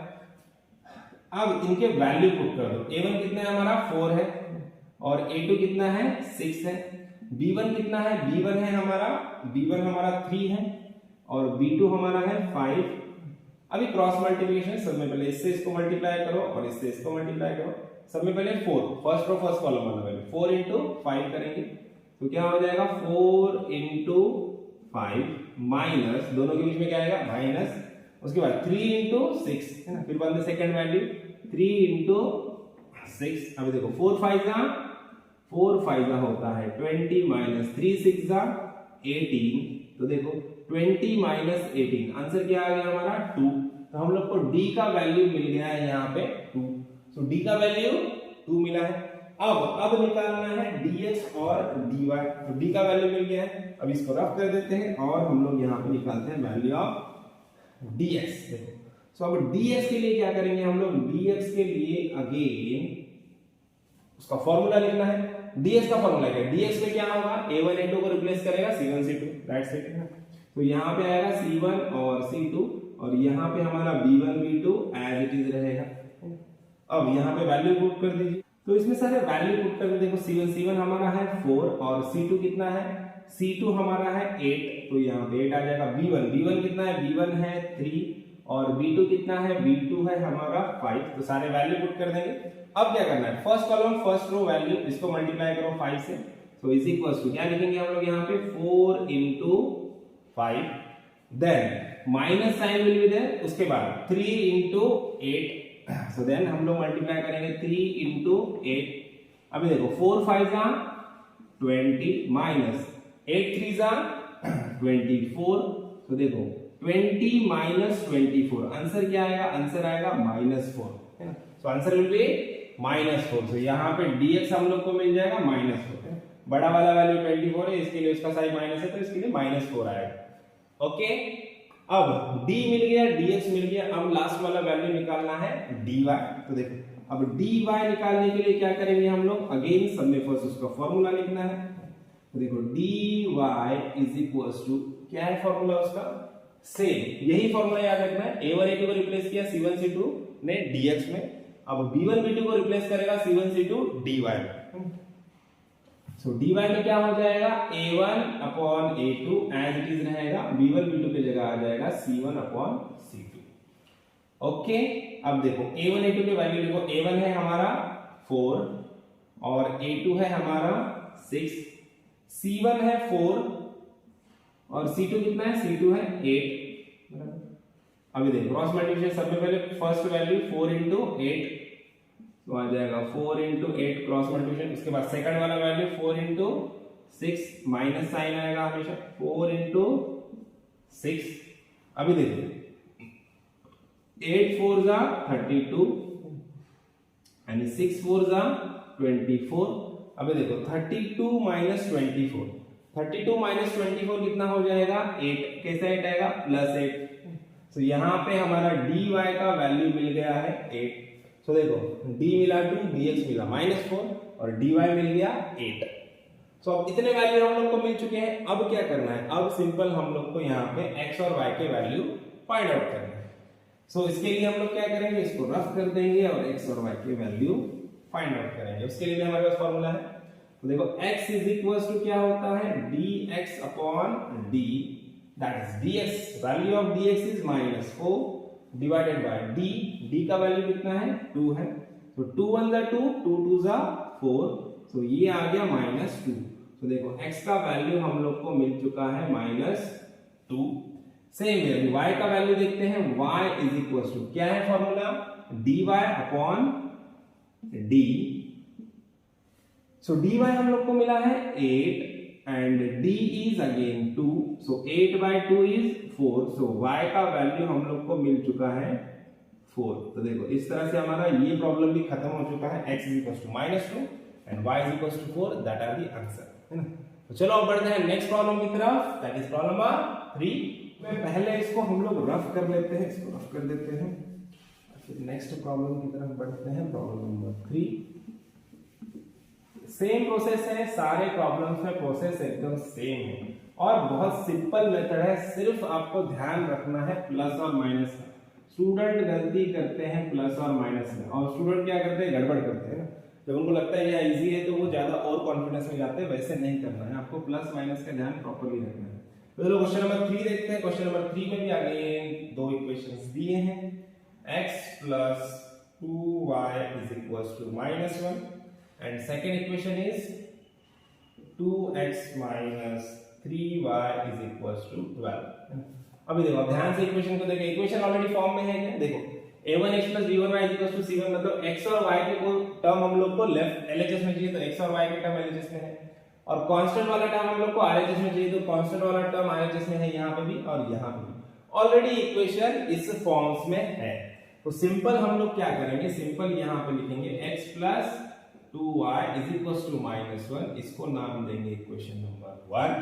अब इनके वैल्यू पुट कर दो, a1 कितना है हमारा 4 है और a2 कितना है 6 है, b1 कितना है, b1 हमारा 3 है और b2 हमारा है 5। अभी क्रॉस मल्टीप्लिकेशन, सब में पहले इससे इसको मल्टीप्लाई करो और इससे इसको मल्टीप्लाई करो। सब में पहले 4 फर्स्ट रो फर्स्ट कॉलम वाला पहले 4 into 5 करेंगे तो क्या हो जाएगा 4 into 5 माइनस, दोनों के बीच में क्या आएगा माइनस, उसके बाद 3 into 6 है ना, फिर बंद सेकंड वैल्यू 3 into 6। अभी देखो 4 5 होता है 20 माइनस 3 6 18, तो देखो 20 माइनस 18, आंसर क्या आ गया हमारा 2। तो हम लोग को d का वैल्यू मिल गया है यहाँ पे 2, सो d का वैल्यू 2 मिला है। अब निकालना है dx और dy, तो d का वैल्यू मिल गया है, अब इसको रफ कर देते हैं और हम लोग यहाँ पे निकालते हैं वैल्यू ऑफ dx। देखो सो अब dx के लिए क्या करेंगे हम लोग, dx के लिए अगेन उसका फॉर्मूला लिखना है। dx का फॉर्मूला क्या है, dx में क्या होगा, a1 a2 को रिप्लेस करेगा c1 c2, राइट साइड है, तो यहाँ पे आएगा c1 और c2 और यहाँ पे हमारा b1 b2 as it is रहेगा। अब यहाँ पे वैल्यू पुट कर दीजिए, तो इसमें सारे वैल्यू पुट कर, देखो c1 हमारा है 4 और c2 कितना है, c2 हमारा है 8, तो यहाँ पे 8 आ जाएगा। b1 कितना है, b1 है 3 और b2 कितना है, b2 है हमारा 5, तो सारे वैल्यू पुट कर देंगे। अब क्या करना है, first column first row value इसको मल्टीप्लाई करो 5 से, तो इज इक्वल टू क्या लिखेंगे हम लोग यहाँ पे 4 into 5, then minus sign will be there, उसके बाद 3 into 8, सो देन हम लोग मल्टीप्लाई करेंगे 3 into 8। अभी देखो 4 5 20 माइनस 8 3 24, तो देखो 20 माइनस 24, आंसर क्या आएगा, आंसर आएगा -4 है ना, सो आंसर विल बी -4। तो यहाँ पे dx हम लोग को मिल जाएगा -4, बड़ा वाला वैल्यू 24 है, इसके लिए उसका साइन माइनस है तो इसके लिए -4 आएगा। ओके, अब d मिल गया, dx मिल गया, अब लास्ट वाला वैल्यू निकालना है dy। तो देखो अब dy निकालने के लिए क्या करेंगे हम लोग, अगेन सब में फर्स्ट उसका फॉर्मूला लिखना है। तो देखो dy इज इक्वल टू, क्या है फॉर्मूला उसका, सेम यही फॉर्मूला याद रखना है, a1 a2 को रिप्लेस किया c1 c2 ने dx में, अब b1 b2 को रिप्लेस करेगा c1 c2 dy में। सो dy में क्या हो जाएगा, a1 upon a2 as it is रहेगा, b1 b2 की जगह आ जाएगा c1 अपॉन c2। ओके, अब देखो a1 a2 के वैल्यू देखो, a1 है हमारा 4 और a2 है हमारा 6, c1 है 4 और c2 कितना है, c2 है 8। अभी देखो क्रॉस मल्टीप्लिकेशन, सब में पहले फर्स्ट वैल्यू 4 into 8, तो आ जाएगा 4 into 8 क्रॉस मल्टीप्लिकेशन, उसके बाद सेकंड वाला वैल्यू 4 into 6, माइनस साइन आएगा हमेशा 4 into 6। अभी देखो 8 4 32 and 6 4 24। अभी देखो 32 माइनस 24, 32 माइनस 24 कितना हो जाएगा 8, कैसा 8 आएगा +8, तो यहाँ पे हमारा dy का वैल्यू मिल गया है 8। तो देखो d मिला 2, dx मिला -4 और dy मिल गया 8। सो अब इतने वैल्यू हम लोग को मिल चुके हैं, अब क्या करना है, अब सिंपल हम लोग को यहाँ पे x और y के वैल्यू फाइंड आउट करना है। सो इसके लिए हम लोग क्या करेंगे, इसको रफ कर देंगे और x और y के वैल्यू फाइंड आउट करेंगे। उसके लिए हमारे पास फॉर्मूला है, तो देखो x इज इक्वल टू क्या होता है, dx upon d, that is dx, value of dx is -4 divided by d का वैल्यू कितना है 2 है, तो 2 1 2 2 2 4, तो ये आ गया -2। तो देखो x का वैल्यू हम लोग को मिल चुका है -2। सेम वे y का वैल्यू देखते हैं, y इज इक्वल टू क्या है formula, dy upon d। So dy हम लोग को मिला है 8 and d is again 2, so 8 by 2 is 4, so y का वैल्यू हम लोग को मिल चुका है 4। तो देखो इस तरह से हमारा ये प्रॉब्लम भी खत्म हो चुका है, x is equals to -2 and y is equals to 4, that are the answer, है ना। तो चलो अब बढ़ते हैं नेक्स्ट प्रॉब्लम की तरफ, दैट इज प्रॉब्लम नंबर 3 में पहले इसको हम लोग रफ कर लेते हैं, इसको रफ कर देते हैं। नेक्स्ट प्रॉब्लम की तरफ बढ़ते हैं। प्रॉब्लम नंबर 3, सेम प्रोसेस है, सारे प्रॉब्लम्स में प्रोसेस एकदम सेम है और बहुत सिंपल मेथड है। सिर्फ आपको ध्यान रखना है प्लस और माइनस का। स्टूडेंट गलती करते हैं प्लस और माइनस में, और स्टूडेंट क्या करते हैं, गड़बड़ करते हैं ना। जब उनको लगता है ये इजी है तो वो ज्यादा और कॉन्फिडेंस में जाते हैं। वैसे नहीं करना है, आपको प्लस माइनस का ध्यान प्रॉपर्ली रखना है। तो चलो क्वेश्चन नंबर 3 देखते हैं। क्वेश्चन नंबर 3 में भी आगे दो इक्वेशंस दिए हैं, x plus 2y is equals to -1 and second equation is 2x minus 3y is equals to 12। अभी देखो, ध्यान से इक्वेशन को देखो। इक्वेशन ऑलरेडी फॉर्म में है क्या, देखो a1x plus b1y is equals to c1, मतलब x और y के को टर्म हम लोग को लेफ्ट LHS में चाहिए, तो x और y के टर्म LHS में है, और कांस्टेंट वाला टर्म हम लोग को RHS में चाहिए, तो कांस्टेंट वाला टर्म RHS में है, यहाँ पे भी और यहाँ पे भी। ऑलरेडी इक्वेशन इस फॉर्म्स में है, तो सिंपल हम लोग क्या करेंगे, सिंपल यहाँ पे लिखेंगे x plus 2y is equals to -1, इसको नाम देंगे इक्वेशन नंबर 1,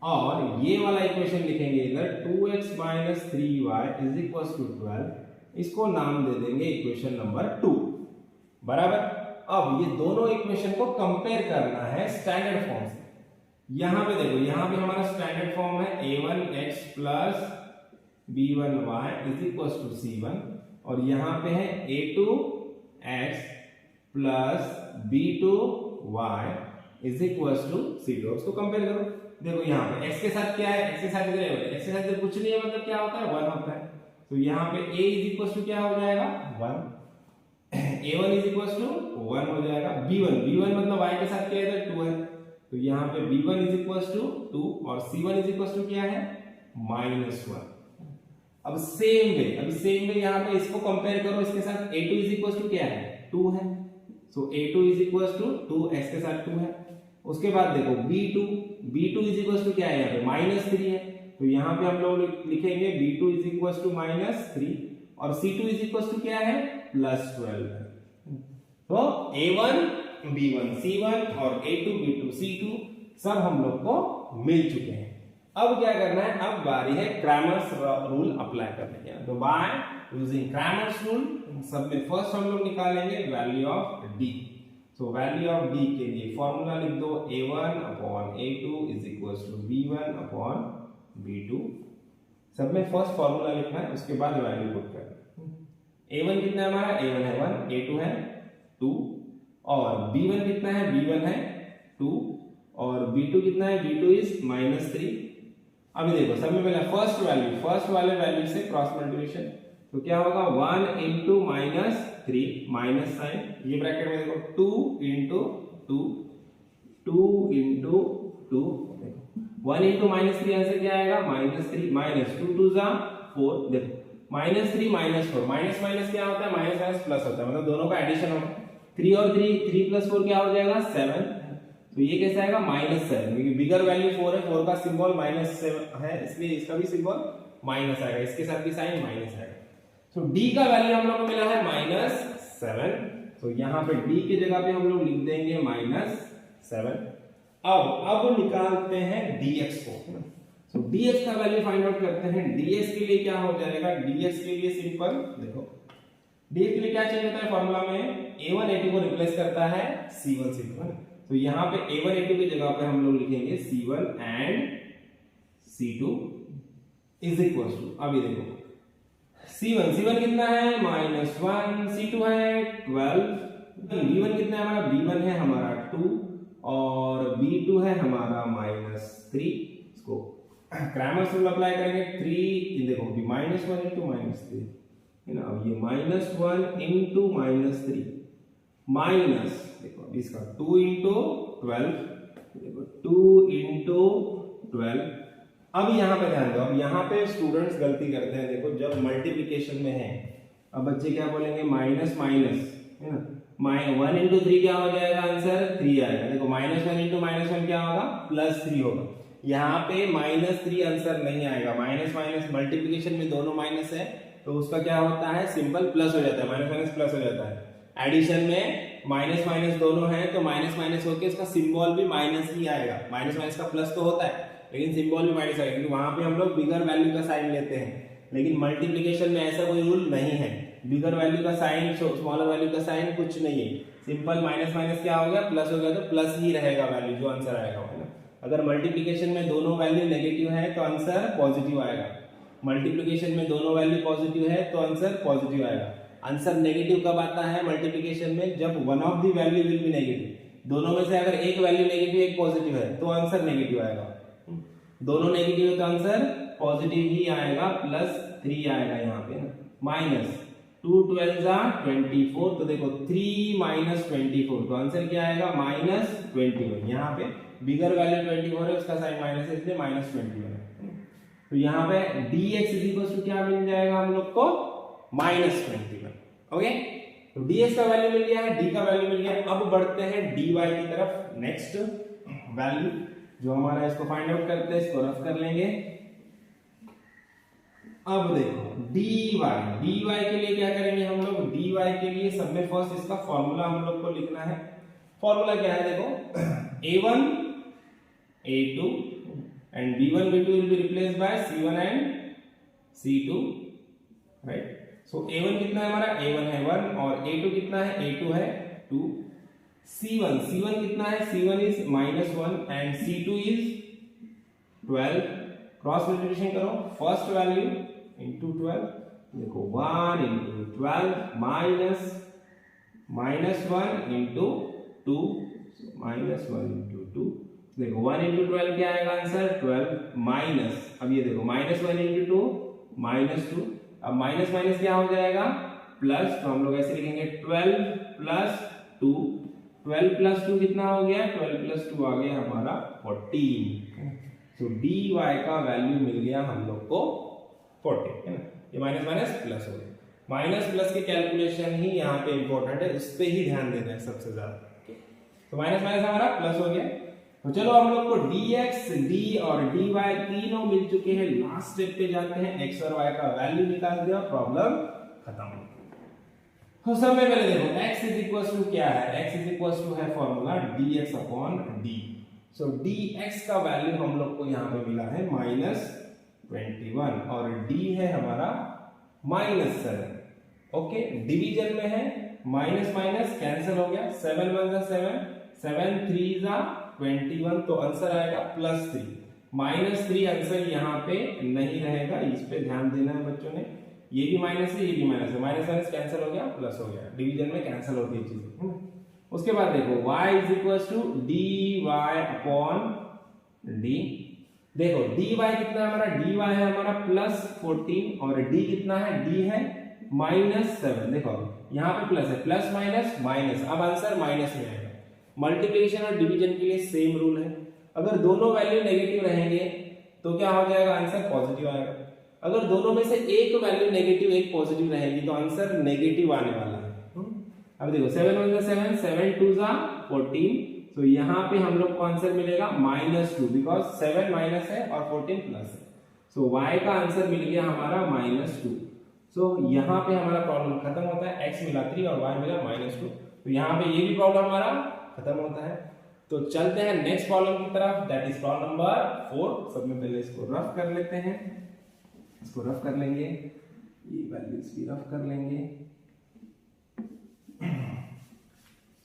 और ये वाला इक्वेशन लिखेंगे इधर 2x minus 3y is equals to 12, इसको नाम दे देंगे इक्वेशन नंबर 2, बराबर। अब ये दोनों इक्वेशन को कंपेयर करना है स्टैंडर्ड फॉर्म से। यहाँ पे देखो, यहाँ पे हमारा स्टैंडर्ड फॉर्म है a1x plus b1y is equals to c1, और यहाँ पे है a2x plus b2y is equals to c2। उसको कंपेयर करो, देखो यहाँ पे x के साथ क्या है, x के साथ इधर x के साथ इधर कुछ नहीं है, मतलब क्या होता है 1 होता है, तो यहाँ पे a is equals to क्या हो जाएगा 1, a1 is equals to 1 हो जाएगा, b1 मतलब y के साथ क्या है इधर 2 है, तो यहाँ पे b1 is equals to 2 और c1 is equals to क्या है -1। अब सेम वे यहाँ पे इसको कंपेयर करो इसके साथ, a2 is equals to क्या है 2 है, सो a2 is equals to 2, x के साथ 2 है। उसके बाद देखो b2 is equals to क्या है, यहाँ पे -3 है, तो यहाँ पे हम लोग लिखेंगे b2 is equals to -3, और c2 is equals to क्या है +12 है। तो a1 b1 c1 और a2 b2 c2 सब हम लोग को मिल चुके हैं। अब क्या करना है, अब बारी है क्रैमर्स रूल अप्लाई करने की। तो बाय यूजिंग क्रैमर्स रूल सब में फर्स्ट हम लोग निकालेंगे value of d। So value of d के लिए फॉर्मूला लिख दो, a1 upon a2 is equals to b1 upon b2। सब में फर्स्ट फॉर्मूला लिखना है, उसके बाद वैल्यू पुट करना। a1 कितना है हमारा, a1 है 1, a2 है 2, और b1 कितना है, b1 है 2, और b2 कितना है, b2 इज -3। अभी देखो सब में पहले फर्स्ट वाले वैल्यू से क्रॉस मल्टीप्लिकेशन, तो क्या होगा 1 into -3 माइनस साइन, ये ब्रैकेट में देखो 2 into 2 1 into -3 आंसर क्या आएगा -3, -2 2 जा 4, देखो -3 -4, माइनस क्या होता है, माइनस प्लस होता है, मतलब दोनों का एडिशन होगा, 3 और 3 + 4 क्या हो जाएगा 7, तो ये कैसे आएगा -7, क्योंकि बिगर वैल्यू 4 है, 4 का सिंबल -7 है, इसलिए इसका भी सिंबल माइनस आएगा, इसके साथ भी साइन माइनस आएगा। तो d का वैल्यू हम लोग को मिला है -7, तो यहाँ पे d की जगह पे हम लोग लिख देंगे -7। अब निकालते हैं dx को। तो dx का वैल्यू फाइंड आउट करते हैं। dx के लिए क्या हो जाएगा, dx के लिए सिंपल देखो, dx के लिए क्या चाहिए होता है फॉर्मूला में, a1 a2 को रिप्लेस करता है c1 c2, तो यहाँ पे a1 a2 की जगह पे हम लोग लिखेंगे c1 and c2 is equal to, अभी देखो c1 कितना है -1, c2 है 12, b1 कितना है हमारा, b1 है हमारा 2 और b2 है हमारा -3। इसको क्रैमर्स रूल अप्लाई करेंगे, 3 देखो -1 into -3 है ना, अब ये -1 into -3 माइनस देखो इसका 2 into 12, देखो 2 into 12। अब यहाँ पे ध्यान दो, अब यहाँ पे स्टूडेंट्स गलती करते हैं, देखो जब मल्टीप्लिकेशन में है, अब बच्चे क्या बोलेंगे माइनस है ना, 1 into 3 क्या हो जाएगा आंसर 3 आएगा, देखो -1 into -1 क्या होगा +3 होगा। यहाँ पे -3 आंसर नहीं आएगा, माइनस मल्टीप्लिकेशन में दोनों माइनस है, तो उसका क्या होता है सिंपल प्लस हो जाता है, माइनस प्लस हो जाता है। एडिशन में माइनस दोनों है, तो माइनस होके इसका सिंबल भी माइनस ही आएगा, माइनस का प्लस तो होता है लेकिन सिंबल भी माइनस आएगा, क्योंकि वहां पे हम लोग बिगर वैल्यू का साइन लेते हैं, लेकिन मल्टीप्लिकेशन में ऐसा कोई रूल नहीं है। बिगर वैल्यू का साइन स्मॉलर वैल्यू का साइन कुछ नहीं है, सिंपल माइनस माइनस क्या हो गया प्लस हो गया, तो प्लस ही रहेगा वैल्यू जो आंसर आएगा, है ना। अगर मल्टीप्लिकेशन में दोनों वैल्यू नेगेटिव है तो आंसर पॉजिटिव आएगा, मल्टीप्लिकेशन में दोनों वैल्यू पॉजिटिव है तो आंसर पॉजिटिव आएगा। आंसर नेगेटिव कब आता है मल्टीप्लिकेशन में, जब one of the value will be negative, दोनों में से अगर एक वैल्यू नेगेटिव एक पॉजिटिव है तो आंसर नेगेटिव आएगा, दोनों नेगेटिव है तो आंसर पॉजिटिव ही आएगा, +3 आएगा यहाँ पे ना, माइनस 2 12 24, तो देखो 3 - 24, तो आंसर क्या आएगा -21। यहाँ पे बिगर वैल्यू 24 है, उसका साइन माइनस है इसलिए -21 है। तो यहाँ पे dx क्या मिल जाएगा हम लोग को -21। ओके, तो dx का वैल्यू मिल गया है, d का वैल्यू मिल गया है। अब बढ़ते हैं dy की तरफ, नेक्स्ट वैल्यू जो हमारा, इसको फाइंड आउट करते हैं, इसको रफ कर लेंगे। अब देखो dy के लिए क्या करेंगे हम लोग, dy के लिए सब में फर्स्ट इसका फॉर्मूला हम लोग को लिखना है। फॉर्मूला क्या है देखो, a1 a2 and b1 b2 will be replaced by c1 and c2, right? So a1 कितना है हमारा, a1 है 1 और a2 कितना है, a2 है 2। c1 कितना है, c1 is -1 and c2 is 12। Cross multiplication करो, फर्स्ट वैल्यू into 12, देखो 1 into 12 minus -1 into 2, -1 into 2, देखो 1 into 12 क्या आएगा आंसर 12 माइनस, अब ये देखो -1 into 2 -2, अब माइनस माइनस क्या हो जाएगा प्लस, तो हम लोग ऐसे लिखेंगे 12 + 2, 12 + 2 कितना हो गया, 12 + 2 आ गया हमारा 14। तो dy का वैल्यू मिल गया हम लोग को 40, है ना। ये माइनस माइनस प्लस हो गया, माइनस प्लस की कैलकुलेशन ही यहाँ पे इंपॉर्टेंट है, उस पे ही ध्यान देना है सबसे ज्यादा। तो माइनस माइनस हमारा प्लस हो गया। तो चलो हम लोग को dx, d और dy तीनों मिल चुके हैं, लास्ट स्टेप पे जाते हैं, x और y का वैल्यू निकाल दिया, प्रॉब्लम खत्म। तो सब में पहले देखो x क्या है, x है फॉर्मूला dx/d। सो dx का वैल्यू हम लोग को यहाँ पे मिला है -21 और d है हमारा -7। ओके, डिवीजन में है माइनस माइनस कैंसिल हो गया, 7 1 7, 7 3 21, तो आंसर आएगा +3। -3 आंसर यहाँ पे नहीं रहेगा, इस पे ध्यान देना है बच्चों ने। ये भी माइनस है, ये भी माइनस है, माइनस माइनस कैंसिल हो गया, प्लस हो गया, डिवीजन में कैंसिल होती है चीजें। उसके बाद देखो y = dy/d। देखो dy कितना है हमारा, dy है हमारा +14 और d कितना है, d है -7। देखो यहाँ पे प्लस है, प्लस माइनस माइनस, अब आंसर माइनस में आएगा। मल्टीप्लिकेशन और डिवीजन के लिए सेम रूल है, अगर दोनों वैल्यू नेगेटिव रहेंगे तो क्या हो जाएगा, आंसर पॉजिटिव आएगा। अगर दोनों में से एक वैल्यू नेगेटिव एक पॉजिटिव रहेगी तो आंसर नेगेटिव आने वाला है। अब देखो 7 1 7, 7 2 14, तो यहाँ पे हम लोग को आंसर मिलेगा -2, बिकॉज 7 माइनस है और 14 प्लस है। सो y का आंसर मिल गया हमारा -2। सो यहाँ पे हमारा प्रॉब्लम खत्म होता है, x मिला 3 और y मिला -2, तो यहाँ पे ये भी प्रॉब्लम हमारा खत्म होता है। तो चलते हैं नेक्स्ट प्रॉब्लम की तरफ, दैट इज प्रॉब्लम नंबर 4। सब में पहले इसको रफ कर लेते हैं, इसको रफ कर लेंगे, ये वैल्यूज भी रफ कर लेंगे।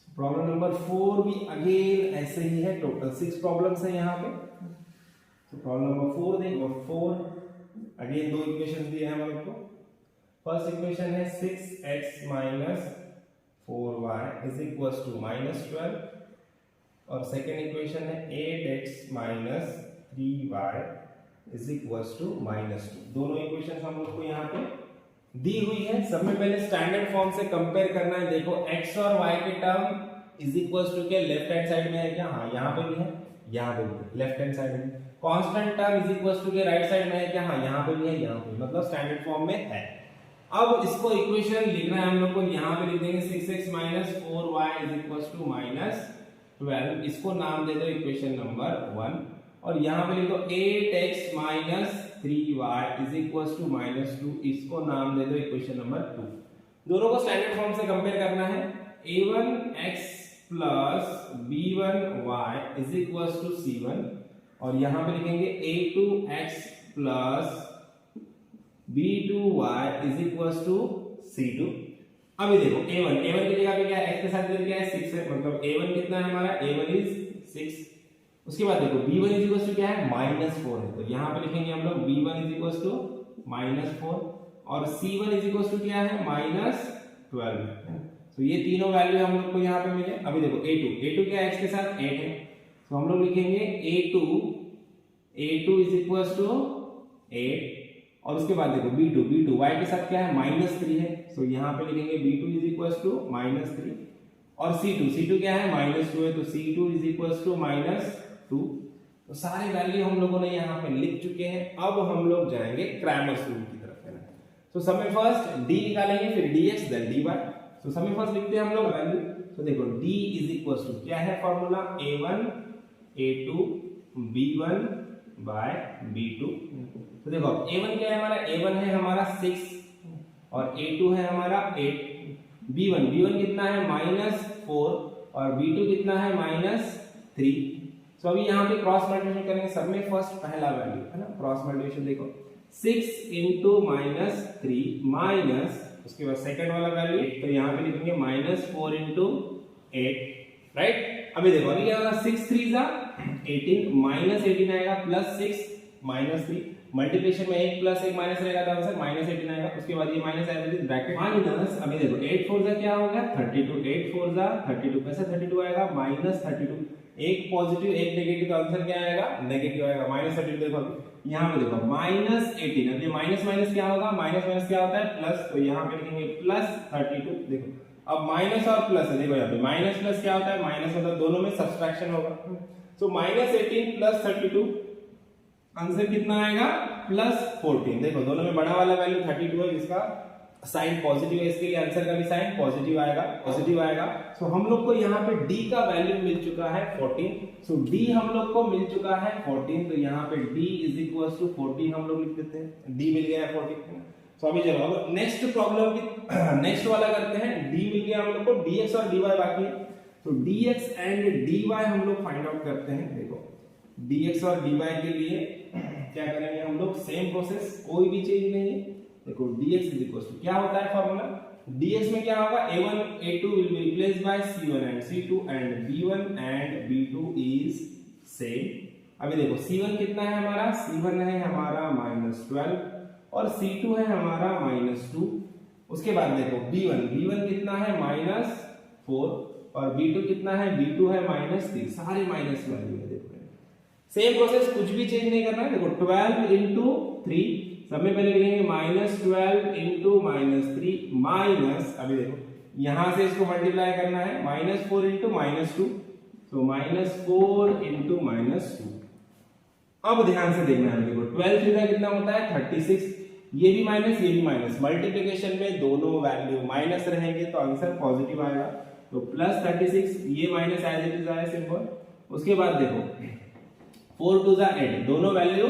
प्रॉब्लम नंबर 4 भी अगेन ऐसे ही है, टोटल 6 प्रॉब्लम्स है यहाँ पे। तो प्रॉब्लम नंबर 4 देखो, 4 अगेन दो इक्वेशन दिए हैं हम लोग को। फर्स्ट इक्वेशन है 6x - 4y = -12 और सेकेंड इक्वेशन है 8x - 3y = -2। दोनों इक्वेशन हम लोग को यहाँ पे दी हुई है। सब में पहले स्टैंडर्ड फॉर्म से कंपेयर करना है। देखो x और y के टर्म के लेफ्ट हैंड साइड में है क्या, हाँ यहाँ पे भी है, यहाँ पे भी लेफ्ट हैंड साइड में। कांस्टेंट टर्म के राइट साइड में है क्या, हाँ यहाँ पे भी है, यहाँ पे, मतलब स्टैंडर्ड फॉर्म में है। अब इसको इक्वेशन लिखना है हम लोग को, यहाँ पे लिख देंगे 6x - 4y = -12, इसको नाम दे दो इक्वेशन नंबर 1 और यहाँ पे लिख दो 8x - 3y = -2, इसको नाम दे दो इक्वेशन नंबर 2। दोनों को स्टैंडर्ड फॉर्म से कंपेयर करना है। a1x + b1y = c1 और यहाँ पे लिखेंगे a2x + b2y = C2। अभी देखो A1 की जगह पे क्या है, x के साथ क्या है 6 है, मतलब A1 कितना है हमारा, A1 इज 6। उसके बाद देखो B1 इज इक्वल टू क्या है, -4 है, तो यहाँ पे लिखेंगे हम लोग B1 इज इक्वल टू -4 और C1 इज इक्वल टू क्या है, -12 है। तो ये तीनों वैल्यू हम लोग को यहाँ पे मिले। अभी देखो A2 क्या है, x के साथ 8 है, तो हम लोग लिखेंगे A2 इज इक्वल टू 8 और उसके बाद देखो B2 y के साथ क्या है, -3 है, तो यहाँ पे लिखेंगे B2 इज इक्वल टू -3 और C2 क्या है, -2 है, तो C2 इज इक्वल टू -2। तो सारे वैल्यू हम लोगों ने यहाँ पे लिख चुके हैं। अब हम लोग जाएंगे क्रैमर्स रूल की तरफ, है ना। तो सब में फर्स्ट d निकालेंगे, फिर dx देन dy। तो सब में फर्स्ट लिखते हैं हम लोग वैल्यू। तो देखो d इज इक्वल टू क्या है formula, a1 a2 b1 bye b2। तो देखो a1 क्या है हमारा, a1 है हमारा 6 और a2 है हमारा 8। b1 कितना है, -4 और b2 कितना है, -3। तो अभी यहाँ पे क्रॉस मल्टीप्लिकेशन करेंगे, सब में फर्स्ट पहला वैल्यू है ना, क्रॉस मल्टीप्लिकेशन देखो 6 इंटू -3 माइनस उसके बाद सेकंड वाला वैल्यू, तो यहाँ पे लिखेंगे -4 इंटू 8, राइट। अभी देखो अभी क्या होगा, 6 3 जा 18 -18 आएगा प्लस 6 -3 मल्टीप्लिकेशन में 1 प्लस 1 माइनस रहेगा तो आंसर -18 आएगा। उसके बाद ये माइनस आएगा तो ब्रैकेट माइनस। अभी देखो 8 4 जा क्या हो गया 32, 8 4 जा 32, कैसे 32 आएगा, -32, एक पॉजिटिव एक नेगेटिव का आंसर क्या आएगा, नेगेटिव आएगा, -32। देखो यहाँ पे देखो -18, अब ये माइनस माइनस क्या होगा, माइनस माइनस क्या होता है, प्लस, तो यहाँ पे लिखेंगे +32। देखो अब माइनस और प्लस है, देखो यहाँ पे माइनस प्लस क्या होता है, माइनस मतलब दोनों में सब्सट्रैक्शन होगा, तो -18 प्लस 32 आंसर कितना आएगा, +14। देखो दोनों में बड़ा वाला वैल्यू 32 है, जिसका साइन पॉजिटिव है, इसके लिए आंसर का भी साइन पॉजिटिव आएगा। सो हम लोग को यहाँ पे d का वैल्यू मिल चुका है 14। सो d हम लोग को मिल चुका है 14, तो यहाँ पे d इज इक्वल टू 14 हम लोग लिख देते हैं, d मिल गया है 14। सो अभी चलो अब नेक्स्ट प्रॉब्लम की नेक्स्ट वाला करते हैं। d मिल गया हम लोग को, dx और dy बाकी है, तो dx एंड dy हम लोग फाइंड आउट करते हैं। देखो dx और dy के लिए क्या करेंगे हम लोग, सेम प्रोसेस, कोई भी चेंज नहीं है। देखो dx इज इक्वल टू क्या होता है फॉर्मूला, dx में क्या होगा, a1 a2 will be replaced by c1 and c2 and b1 and b2 is same। अभी देखो c1 कितना है हमारा, c1 है हमारा -12 और c2 है हमारा -2। उसके बाद देखो b1 कितना है, -4 और b2 कितना है, b2 है -3, सारे माइनस वैल्यू है। देखो सेम प्रोसेस, कुछ भी चेंज नहीं करना है। देखो 12 इंटू 3, सब में पहले लिखेंगे -12 इंटू -3 माइनस, अभी देखो यहां से इसको मल्टीप्लाई करना है, -4 इंटू -2, तो -4 इंटू -2। अब ध्यान से देखना है, देखो 12 3 कितना होता है 36, ये भी माइनस ये भी माइनस, मल्टीप्लिकेशन में दोनों वैल्यू माइनस रहेंगे तो आंसर पॉजिटिव आएगा, तो +36, ये माइनस एज इट इज आया सिंपल। उसके बाद देखो 4 2 जा 8, दोनों वैल्यू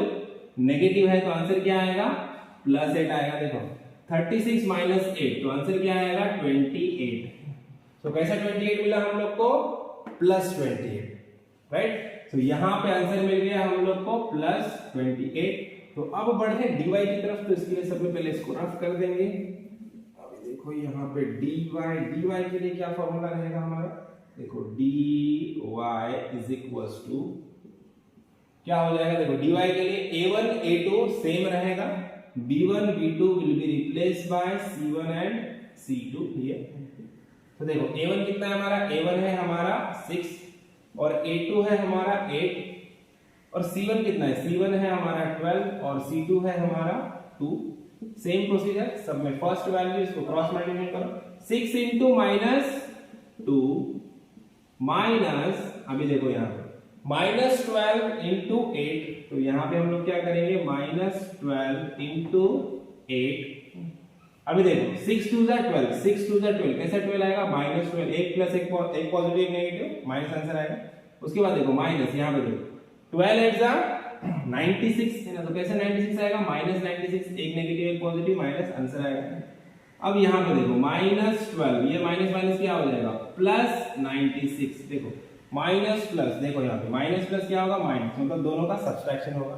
नेगेटिव है तो आंसर क्या आएगा, +8 आएगा। देखो 36 माइनस 8, तो आंसर क्या आएगा 28। तो कैसा 28 मिला हम लोग को, +28, राइट। तो यहाँ पे आंसर मिल गया हम लोग को +28। तो अब बढ़ते हैं dy की तरफ, तो इसके लिए सबसे पहले इसको रफ कर देंगे। अभी देखो यहाँ पे dy के लिए क्या फॉर्मूला रहेगा हमारा, देखो dy इज इक्वल टू क्या हो जाएगा, देखो dy के लिए a1 a2 सेम रहेगा, b1 b2 will be replaced by c1 and c2 here. तो देखो a1 कितना है हमारा, a1 है हमारा 6 और a2 है हमारा 8 और c1 कितना है, c1 है हमारा 12 और c2 है हमारा 2। सेम प्रोसीजर, सब में फर्स्ट वैल्यू इसको क्रॉस मल्टीप्लाई करो, 6 इंटू -2 माइनस, अभी देखो यहाँ पे -12 इंटू 8, तो यहाँ पे हम लोग क्या करेंगे, -12 इंटू 8। अभी देखो 6 2 जा 12, 6 2 जा 12, कैसे 12 आएगा, -12, एक प्लस एक पॉजिटिव एक नेगेटिव, माइनस आंसर आएगा। उसके बाद देखो माइनस, यहाँ पे देखो 12 8 जा 96 है ना, तो कैसे 96 आएगा, -96, एक नेगेटिव एक पॉजिटिव, माइनस आंसर आएगा। अब यहाँ पे देखो -12, ये माइनस माइनस क्या हो जाएगा, +96। देखो माइनस प्लस, देखो यहाँ पे माइनस प्लस क्या होगा, माइनस, मतलब दोनों का सब्सट्रैक्शन होगा।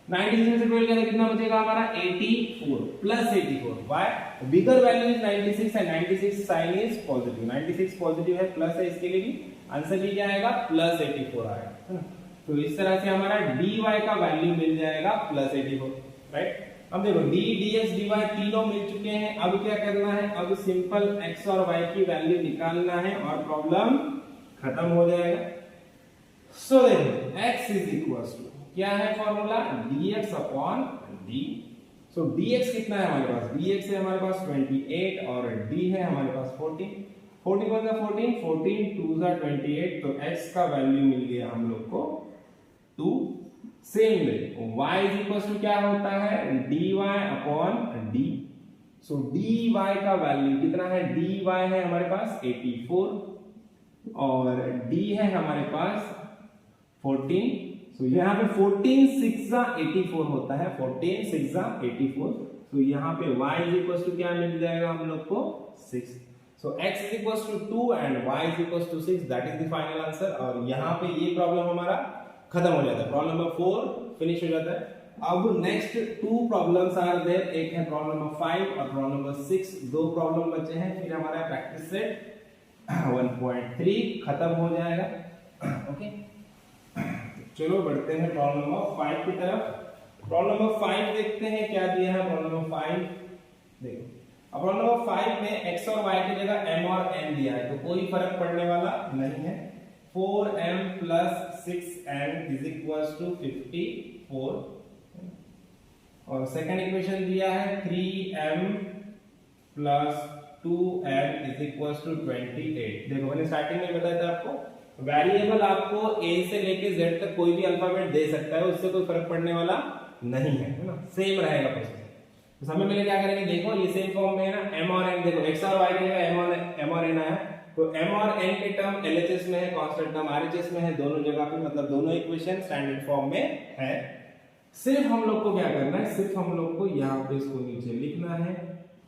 96 में से 12 गया कितना बचेगा हमारा 84 plus 84 why bigger value is 96 and 96 sign is positive 96 positive है प्लस है इसके लिए भी आंसर भी क्या आएगा प्लस 84 आएगा। तो इस तरह से हमारा dy का वैल्यू मिल जाएगा प्लस 84 राइट। अब देखो d dx dy तीनों मिल चुके हैं। अब क्या करना है अब सिंपल x और y की वैल्यू निकालना है और प्रॉब्लम खत्म हो जाएगा। सो देखो x इज इक्वल्स टू क्या है formula dx upon d। So dx कितना है हमारे पास dx है हमारे पास 28 और d है हमारे पास 14 14 वन 14 14 2 28 तो x का वैल्यू मिल गया हम लोग को 2। Same way y is equal to क्या होता है dy upon d। So dy का वैल्यू कितना है dy है हमारे पास 84 और d है हमारे पास 14। सो यहाँ पे 14 6 84 होता है 14 6 84। तो यहाँ पे y इज इक्वल टू क्या मिल जाएगा हम लोग को 6। So x is equal to 2 and y is equal to 6 that is the final answer. और यहाँ पे ये प्रॉब्लम हमारा खत्म हो जाता है प्रॉब्लम नंबर 4 फिनिश हो जाता है। अब नेक्स्ट 2 प्रॉब्लम्स आर देयर एक है प्रॉब्लम नंबर 5 और प्रॉब्लम नंबर 6 दो प्रॉब्लम बचे हैं फिर हमारा प्रैक्टिस सेट 1.3 खत्म हो जाएगा। ओके चलो बढ़ते हैं प्रॉब्लम नंबर 5 की तरफ। प्रॉब्लम नंबर 5 देखते हैं क्या दिया है प्रॉब्लम नंबर 5 देखो। अब प्रॉब्लम नंबर 5 में x और y की जगह m और n दिया है तो कोई फर्क पड़ने वाला नहीं है। 4m plus 6n is equals to 54 और सेकंड इक्वेशन दिया है 3m plus 2n is equals to 28। देखो मैंने स्टार्टिंग में बताया था आपको वेरिएबल आपको a से लेके z तक कोई भी अल्फाबेट दे सकता है उससे कोई फर्क पड़ने वाला नहीं है ना सेम रहेगा प्रोसेस। तो समय पहले क्या करेंगे देखो ये सेम फॉर्म में है ना m और n देखो x और y की जगह m और n आया तो m और n के टर्म LHS में है कांस्टेंट टर्म RHS में है दोनों जगह पे मतलब दोनों इक्वेशन स्टैंडर्ड फॉर्म में है। सिर्फ हम लोग को क्या करना है सिर्फ हम लोग को यहाँ पे इसको नीचे लिखना है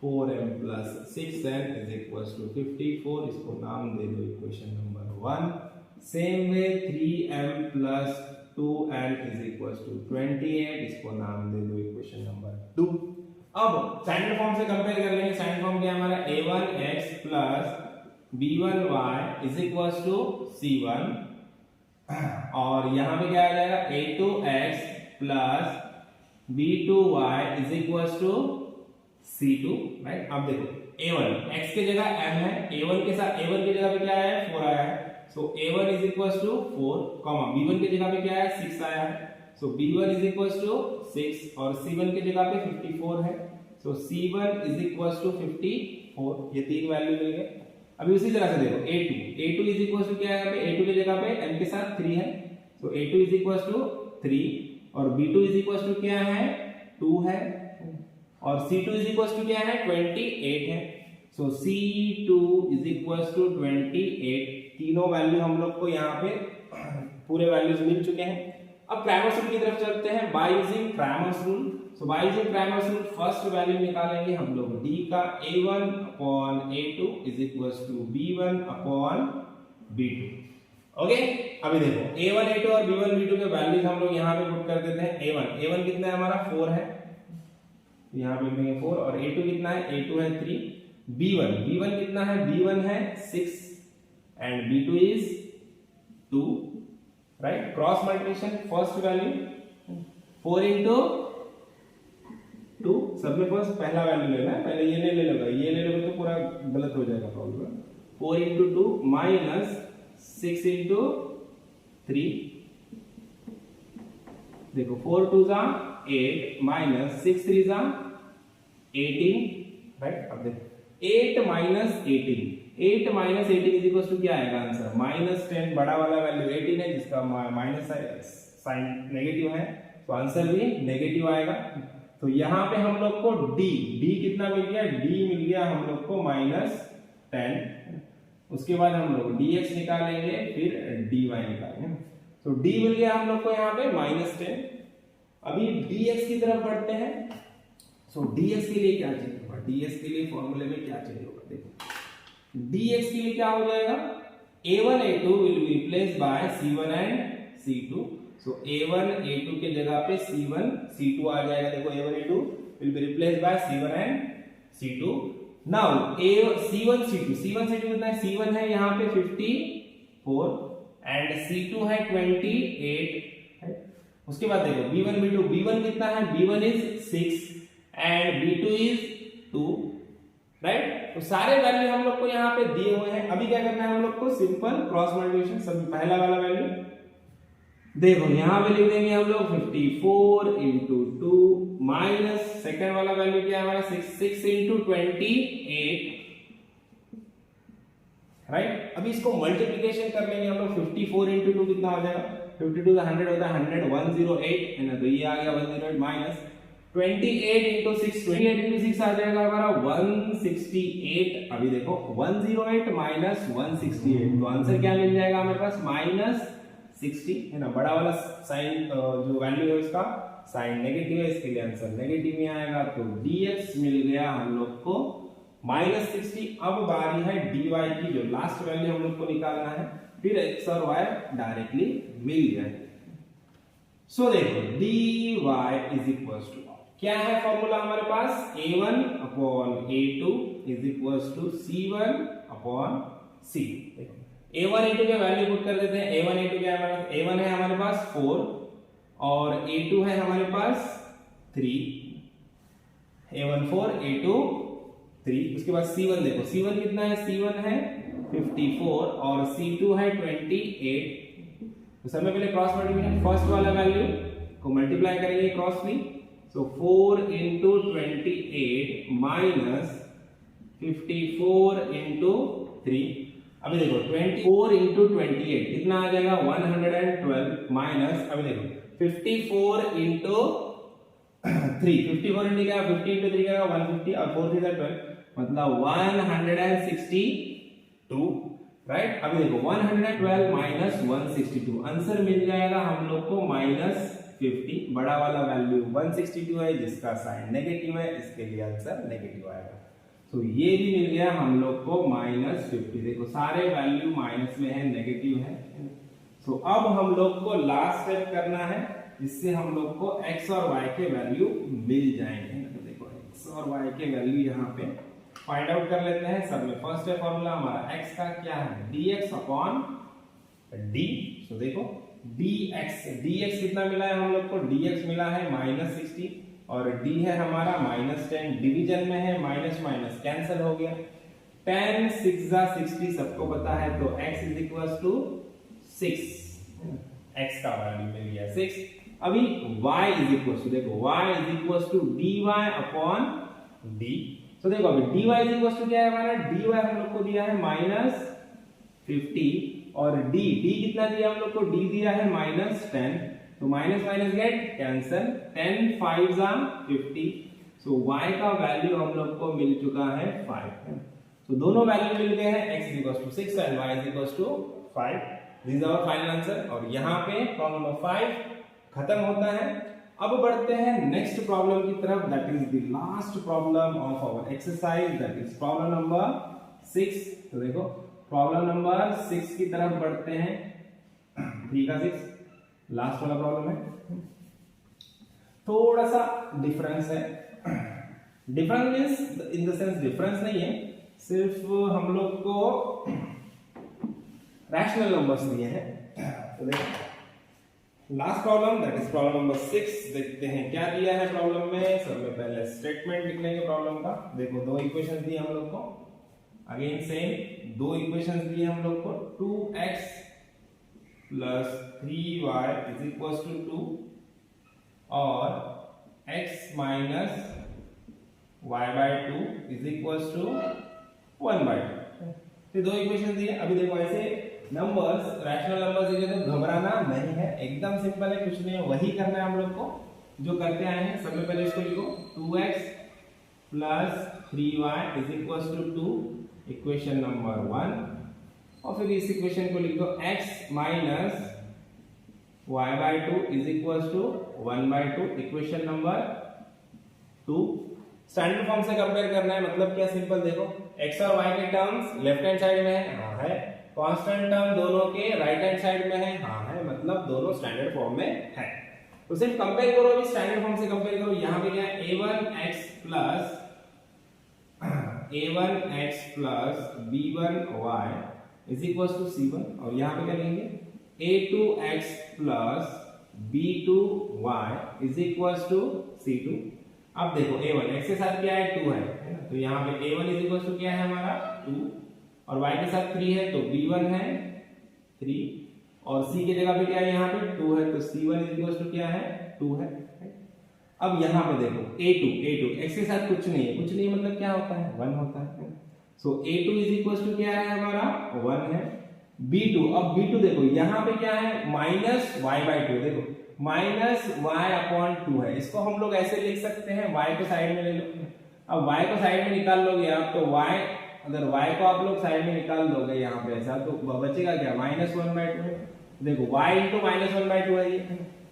4m plus 6n is equals to 54 इसको नाम दे दो equation number 1। Same way 3m plus 2n is equals to 28 इसको नाम दे दो इक्वेशन नंबर 2। अब स्टैंडर्ड फॉर्म से कंपेयर कर लेंगे स्टैंडर्ड फॉर्म क्या हमारा a1x plus b1y is equals to c1 और यहाँ पे क्या आ जाएगा a2x plus b2y is equals to c2 right. अब देखो a1 x की जगह m है a1 के साथ a1 की जगह पे क्या आया है 4 आया है सो a1 is equals to 4 b1 की जगह पे क्या है 6 आया है सो b1 is equals to 6 और c1 की जगह पे 54 है सो c1 is equals to 54 ये तीन वैल्यू मिल गए। अभी उसी तरह से देखो a2 इज इक्वल टू क्या है यहाँ पे a2 की जगह पे m के साथ 3 है तो a2 इज इक्वल टू 3 और b2 इज इक्वल टू क्या है 2 है और c2 इज इक्वल टू क्या है 28 है सो c2 इज इक्वल टू 28 तीनों वैल्यू हम लोग को यहाँ पे पूरे वैल्यूज मिल चुके हैं। अब क्रैमर्स रूल की तरफ चलते हैं by using Cramer's rule. So by using Cramer's rule first value निकालेंगे हम लोग d का a1 upon a2 is equals to b1 upon b2। Okay अभी देखो a1 a2 और b1 b2 के वैल्यूज हम लोग यहाँ पे पुट कर देते हैं। a1 कितना है हमारा 4 है यहाँ पे लिखेंगे 4 और a2 कितना है a2 है 3 b1 कितना है b1 है 6 and b2 is 2 right. Cross multiplication first value 4 into 2 सब में बस पहला वैल्यू लेना है पहले ये नहीं ले लोगे ये ले लोगे तो पूरा गलत हो जाएगा प्रॉब्लम। 4 into 2 माइनस 6 into 3 देखो 4 2 जा 8 माइनस 6 3 जा 18 राइट। अब देखो 8 minus 18 8 minus 18 is equal to क्या आएगा आंसर -10 बड़ा वाला वैल्यू 18 है जिसका माइनस साइन नेगेटिव है तो आंसर भी नेगेटिव आएगा। तो यहाँ पे हम लोग को d कितना मिल गया d मिल गया हम लोग को -10 उसके बाद हम लोग dx निकालेंगे फिर dy निकालेंगे तो d मिल गया हम लोग को यहाँ पे -10। अभी dx की तरफ बढ़ते हैं। सो dx के लिए क्या चाहिए होगा dx के लिए फॉर्मूले में क्या चाहिए होगा देखो dx के लिए क्या हो जाएगा a1 a2 will be replaced by c1 and c2 so A1 A2 के जगह पे C1 C2 आ जाएगा। देखो A1 A2 will be replaced by C1 and C2। Now C1 C2 कितना है? C1 है यहाँ पे 54 एंड C2 है 28। उसके बाद देखो B1 B2, B1 कितना है? B1 is 6 and B2 is 2, right. तो सारे वैल्यू हम लोग को यहाँ पे दिए हुए हैं। अभी क्या करना है हम लोग को? Simple cross multiplication. सब पहला वाला वैल्यू देखो यहाँ पे लिख देंगे हम लोग 54 इंटू 2 माइनस सेकेंड वाला वैल्यू क्या है हमारा? 6 इंटू 28, राइट। अभी इसको मल्टीप्लिकेशन कर लेंगे हम लोग। 54 इंटू 2 कितना हो जाएगा? 52 का 100 होता है 100, 108 है ना, तो ये आ गया 108 माइनस 28 इंटू 6, 28 इंटू 6 आ जाएगा हमारा 168। अभी देखो 108 माइनस 168, तो आंसर क्या मिल जाएगा हमारे पास? माइनस 60 है ना। बड़ा वाला साइन जो वैल्यू है उसका साइन नेगेटिव है, इसके लिए आंसर नेगेटिव में आएगा। तो dx मिल गया हम लोग को माइनस 60। अब बारी है dy की, जो लास्ट वैल्यू हम लोग को निकालना है, फिर x और y डायरेक्टली मिल जाए। सो देखो dy इज इक्वल टू, क्या है फॉर्मूला हमारे पास? a1 upon a2 is equal to c1 upon c। देखो a1 a2 के वैल्यू पुट कर देते हैं। a1 a2 क्या है हमारे पास? a1 है हमारे पास 4 और a2 है हमारे पास 3। a1 4 a2 3। उसके बाद c1 देखो, c1 कितना है? c1 है 54 और c2 है 28। तो सब में पहले क्रॉस मल्टीप्लिकेशन, फर्स्ट वाला वैल्यू को मल्टीप्लाई करेंगे क्रॉसली। सो 4 इंटू 28 माइनस 54 इंटू 3। अभी देखो 24 इंटू 28 कितना आ जाएगा? 112 माइनस, अभी देखो 54 इंटू 3, 54 इंटू क्या? 50 इंटू 3 क्या? 150 और 4 3 12, मतलब 162, राइट। अभी देखो 112 माइनस 162, आंसर मिल जाएगा हम लोग को माइनस 50। बड़ा वाला वैल्यू 162 है जिसका साइन नेगेटिव है, इसके लिए आंसर नेगेटिव आएगा। तो ये भी मिल गया हम लोग को माइनस 50। देखो सारे वैल्यू माइनस में है, नेगेटिव है। सो अब हम लोग को लास्ट स्टेप करना है, जिससे हम लोग को x और y के वैल्यू मिल जाएंगे। तो देखो x और y के वैल्यू यहाँ पे फाइंड आउट कर लेते हैं। सब में फर्स्ट है फॉर्मूला हमारा x का क्या है? dx upon d। तो देखो dx कितना मिला है हम लोग को? dx मिला है माइनस 60 और d है हमारा माइनस 10। डिवीजन में है, माइनस माइनस कैंसिल हो गया। 10 6 60 सबको पता है, तो x is equal to 6, x का वैल्यू मिल गया 6। अभी y इज इक्वल टू, देखो y is equal to dy upon d। तो देखो अभी dy इज इक्वल टू क्या है हमारा? dy हम लोग को दिया है माइनस 50 और d कितना दिया हम लोग को? d दिया है माइनस 10। तो माइनस माइनस गेट कैंसल, 10 5 50। सो y का वैल्यू हम लोग को मिल चुका है 5। तो दोनों वैल्यू मिल गए हैं, x is equal to 6 and y is equal to 5। This is our final answer. और यहाँ पे प्रॉब्लम नंबर 5 खत्म होता है। अब बढ़ते हैं नेक्स्ट प्रॉब्लम की तरफ, that is the last problem of our exercise, that is problem number 6। तो देखो प्रॉब्लम नंबर 6 की तरफ बढ़ते हैं। 3 का 6 लास्ट वाला प्रॉब्लम है। थोड़ा सा डिफरेंस है। Difference means in the sense difference नहीं है, सिर्फ हम लोग को रैशनल नंबर्स दिए हैं। तो देखो last problem, that is problem number 6। देखते हैं क्या दिया है प्रॉब्लम में। सब में पहले स्टेटमेंट लिख लेंगे प्रॉब्लम का। देखो दो इक्वेशन दिए हम लोग को, अगेन सेम दो इक्वेशन दिए हम लोग को। 2x plus 3y is equal to 2 और x minus y by 2 is equal to 1 by 2। तो दो इक्वेशन दिए। अभी देखो ऐसे नंबर्स, रैशनल नंबर्स दिए तो घबराना नहीं है, एकदम सिंपल है, कुछ नहीं है, वही करना है हम लोग को जो करते आए हैं। सबसे पहले इसको लिखो 2x plus 3y is equal to 2, equation number 1। और फिर इस इक्वेशन को लिख दो x minus y by 2 is equal to 1 by 2, equation number 2। Standard form से कंपेयर करना है, मतलब क्या? सिंपल देखो x और y के टर्म्स लेफ्ट हैंड साइड में है, हाँ है। कांस्टेंट टर्म दोनों के राइट हैंड साइड में है, हाँ है। मतलब मतलब दोनों स्टैंडर्ड फॉर्म में है। तो सिर्फ कंपेयर करो, अभी स्टैंडर्ड फॉर्म से कंपेयर करो। यहाँ पे क्या है a1x plus b1y is equal to c1, और यहाँ पे क्या लेंगे a2x plus b2y is equal to c2। अब देखो a1 x के साथ क्या है 2 है ना, तो यहाँ पे a1 इज इक्वल टू क्या है हमारा 2, और y के साथ 3 है तो b1 है 3, और c की जगह पे क्या है यहाँ पे 2 है, तो c1 इज इक्वल टू क्या है 2 है। अब यहाँ पे देखो a2 x के साथ कुछ नहीं है, कुछ नहीं मतलब क्या होता है 1 होता है। सो a2 इज इक्वल टू क्या है हमारा 1 है। b2, अब b2 देखो यहाँ पे क्या है माइनस y/2, देखो माइनस y/2 है, इसको हम लोग ऐसे लिख सकते हैं, y को साइड में ले लो। अब y को साइड में निकाल लोगे आप तो y, अगर y को आप लोग साइड में निकाल दोगे यहाँ पे ऐसा, तो बचेगा क्या -1/2 है। देखो y इंटू -1/2 है ये,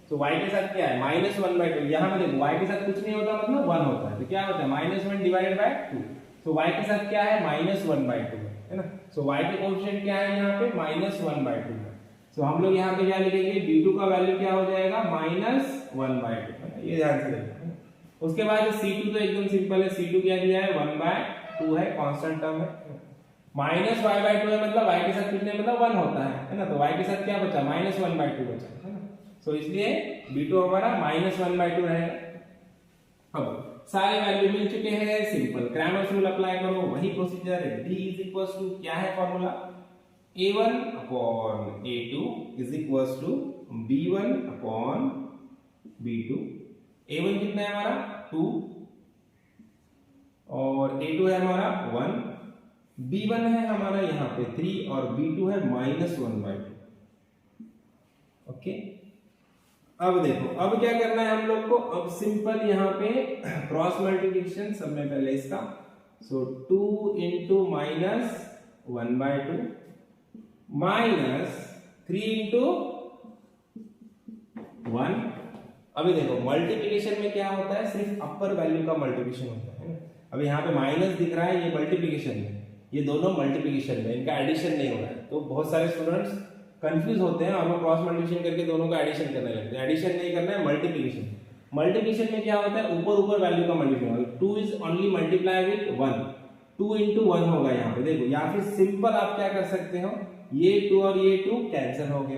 तो y के साथ क्या है -1/2। यहाँ पे देखो y के साथ कुछ नहीं होता मतलब 1 होता है, तो क्या होता है -1 डिवाइडेड बाय 2। तो y के साथ क्या है -1/2 है ना। सो y के कोएफिशिएंट क्या है यहाँ पे -1/2 है। सो हम लोग यहाँ पे क्या लिखेंगे b2 का वैल्यू क्या हो जाएगा -1/2, ये ध्यान से देखना। उसके बाद c2 तो एकदम सिंपल है, c2 क्या दिया है 1/2 है, कांस्टेंट टर्म है। -y/2 है मतलब y के साथ कितने मतलब 1 होता है ना, तो y के साथ क्या बचा -1/2 बचा है ना। सो इसलिए b2 हमारा -1/2 रहेगा। अब सारे वैल्यू मिल चुके हैं, सिंपल क्रैमर्स रूल अप्लाई करो, वही प्रोसीजर है। d इज इक्वल टू क्या है formula a1 upon a2 is equal to b1 upon b2। a1 कितना है हमारा 2 और a2 है हमारा 1, b1 है हमारा यहाँ पे 3 और b2 है -1/2। ओके, अब देखो अब क्या करना है हम लोग को, अब सिंपल यहाँ पे क्रॉस मल्टीप्लिकेशन सब में पहले इसका। सो 2 इंटू -1/2 -3 इंटू 1। अभी देखो मल्टीप्लिकेशन में क्या होता है, सिर्फ अपर वैल्यू का मल्टीप्लिकेशन होता है। अब यहाँ पे माइनस दिख रहा है, ये मल्टीप्लिकेशन में, ये दोनों मल्टीप्लिकेशन में, इनका एडिशन नहीं हो रहा है। तो बहुत सारे स्टूडेंट्स कंफ्यूज होते हैं और वो क्रॉस मल्टीप्लिकेशन करके दोनों का एडिशन करने लगते हैं। एडिशन नहीं करना है, मल्टीप्लिकेशन। मल्टीप्लिकेशन में क्या होता है ऊपर ऊपर वैल्यू का multiplication, 2 is only multiply with 1, 2 into 1 होगा यहाँ पे देखो। या फिर सिंपल आप क्या कर सकते हो, ये 2 और ये 2 कैंसिल हो गए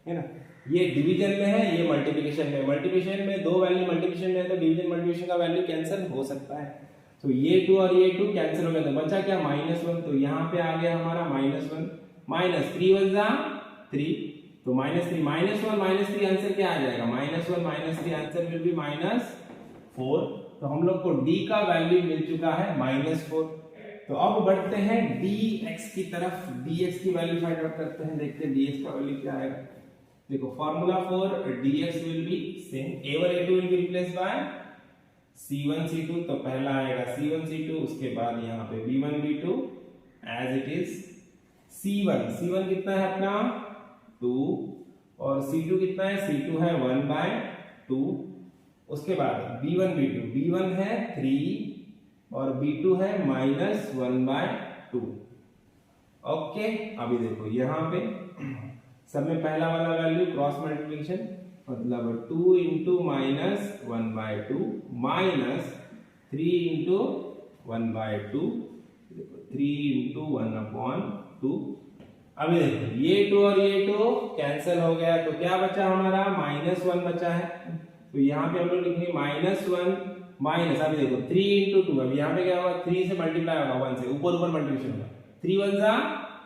है ना। ये डिवीजन में है, ये मल्टीप्लिकेशन में। मल्टीप्लिकेशन में दो वैल्यू मल्टीप्लिकेशन में है तो डिवीजन मल्टीप्लिकेशन का वैल्यू कैंसिल हो सकता है। तो ये 2 और ये 2 कैंसिल हो गया, तो बचा क्या -1। तो यहाँ पे आ गया हमारा -1, -3 × 3, तो -3 -1 -3 आंसर क्या आ जाएगा -1 -3 आंसर विल बी -4। तो हम लोग को d का वैल्यू मिल चुका है -4। तो अब बढ़ते हैं dx की तरफ, dx की वैल्यू फाइंड आउट करते हैं, देखते हैं dx का वैल्यू क्या आएगा। देखो formula for dx will be same, a1 a2 will be replace by c1 c2, तो पहला आएगा c1 c2, उसके बाद यहाँ पे b1 b2 as it is. c1 कितना है अपना 2 और c2 कितना है, c2 है 1/2। उसके बाद b1 b1 है 3 और b2 है -1/2। ओके, अभी देखो यहाँ पे सब में पहला वाला वैल्यू क्रॉस मल्टीप्लिकेशन, मतलब 2 इंटू -1/2 -3 इंटू 1/2, 3 इंटू 1/2। अभी देखो ये 2 और ये 2 कैंसिल हो गया, तो क्या बचा हमारा -1 बचा है। तो यहाँ पे हम लोग लिखेंगे -1 माइनस, अभी देखो 3 इंटू 2, अब यहाँ पे क्या होगा 3 से मल्टीप्लाई होगा 1 से, ऊपर ऊपर मल्टीप्लिकेशन होगा, 3 1 जा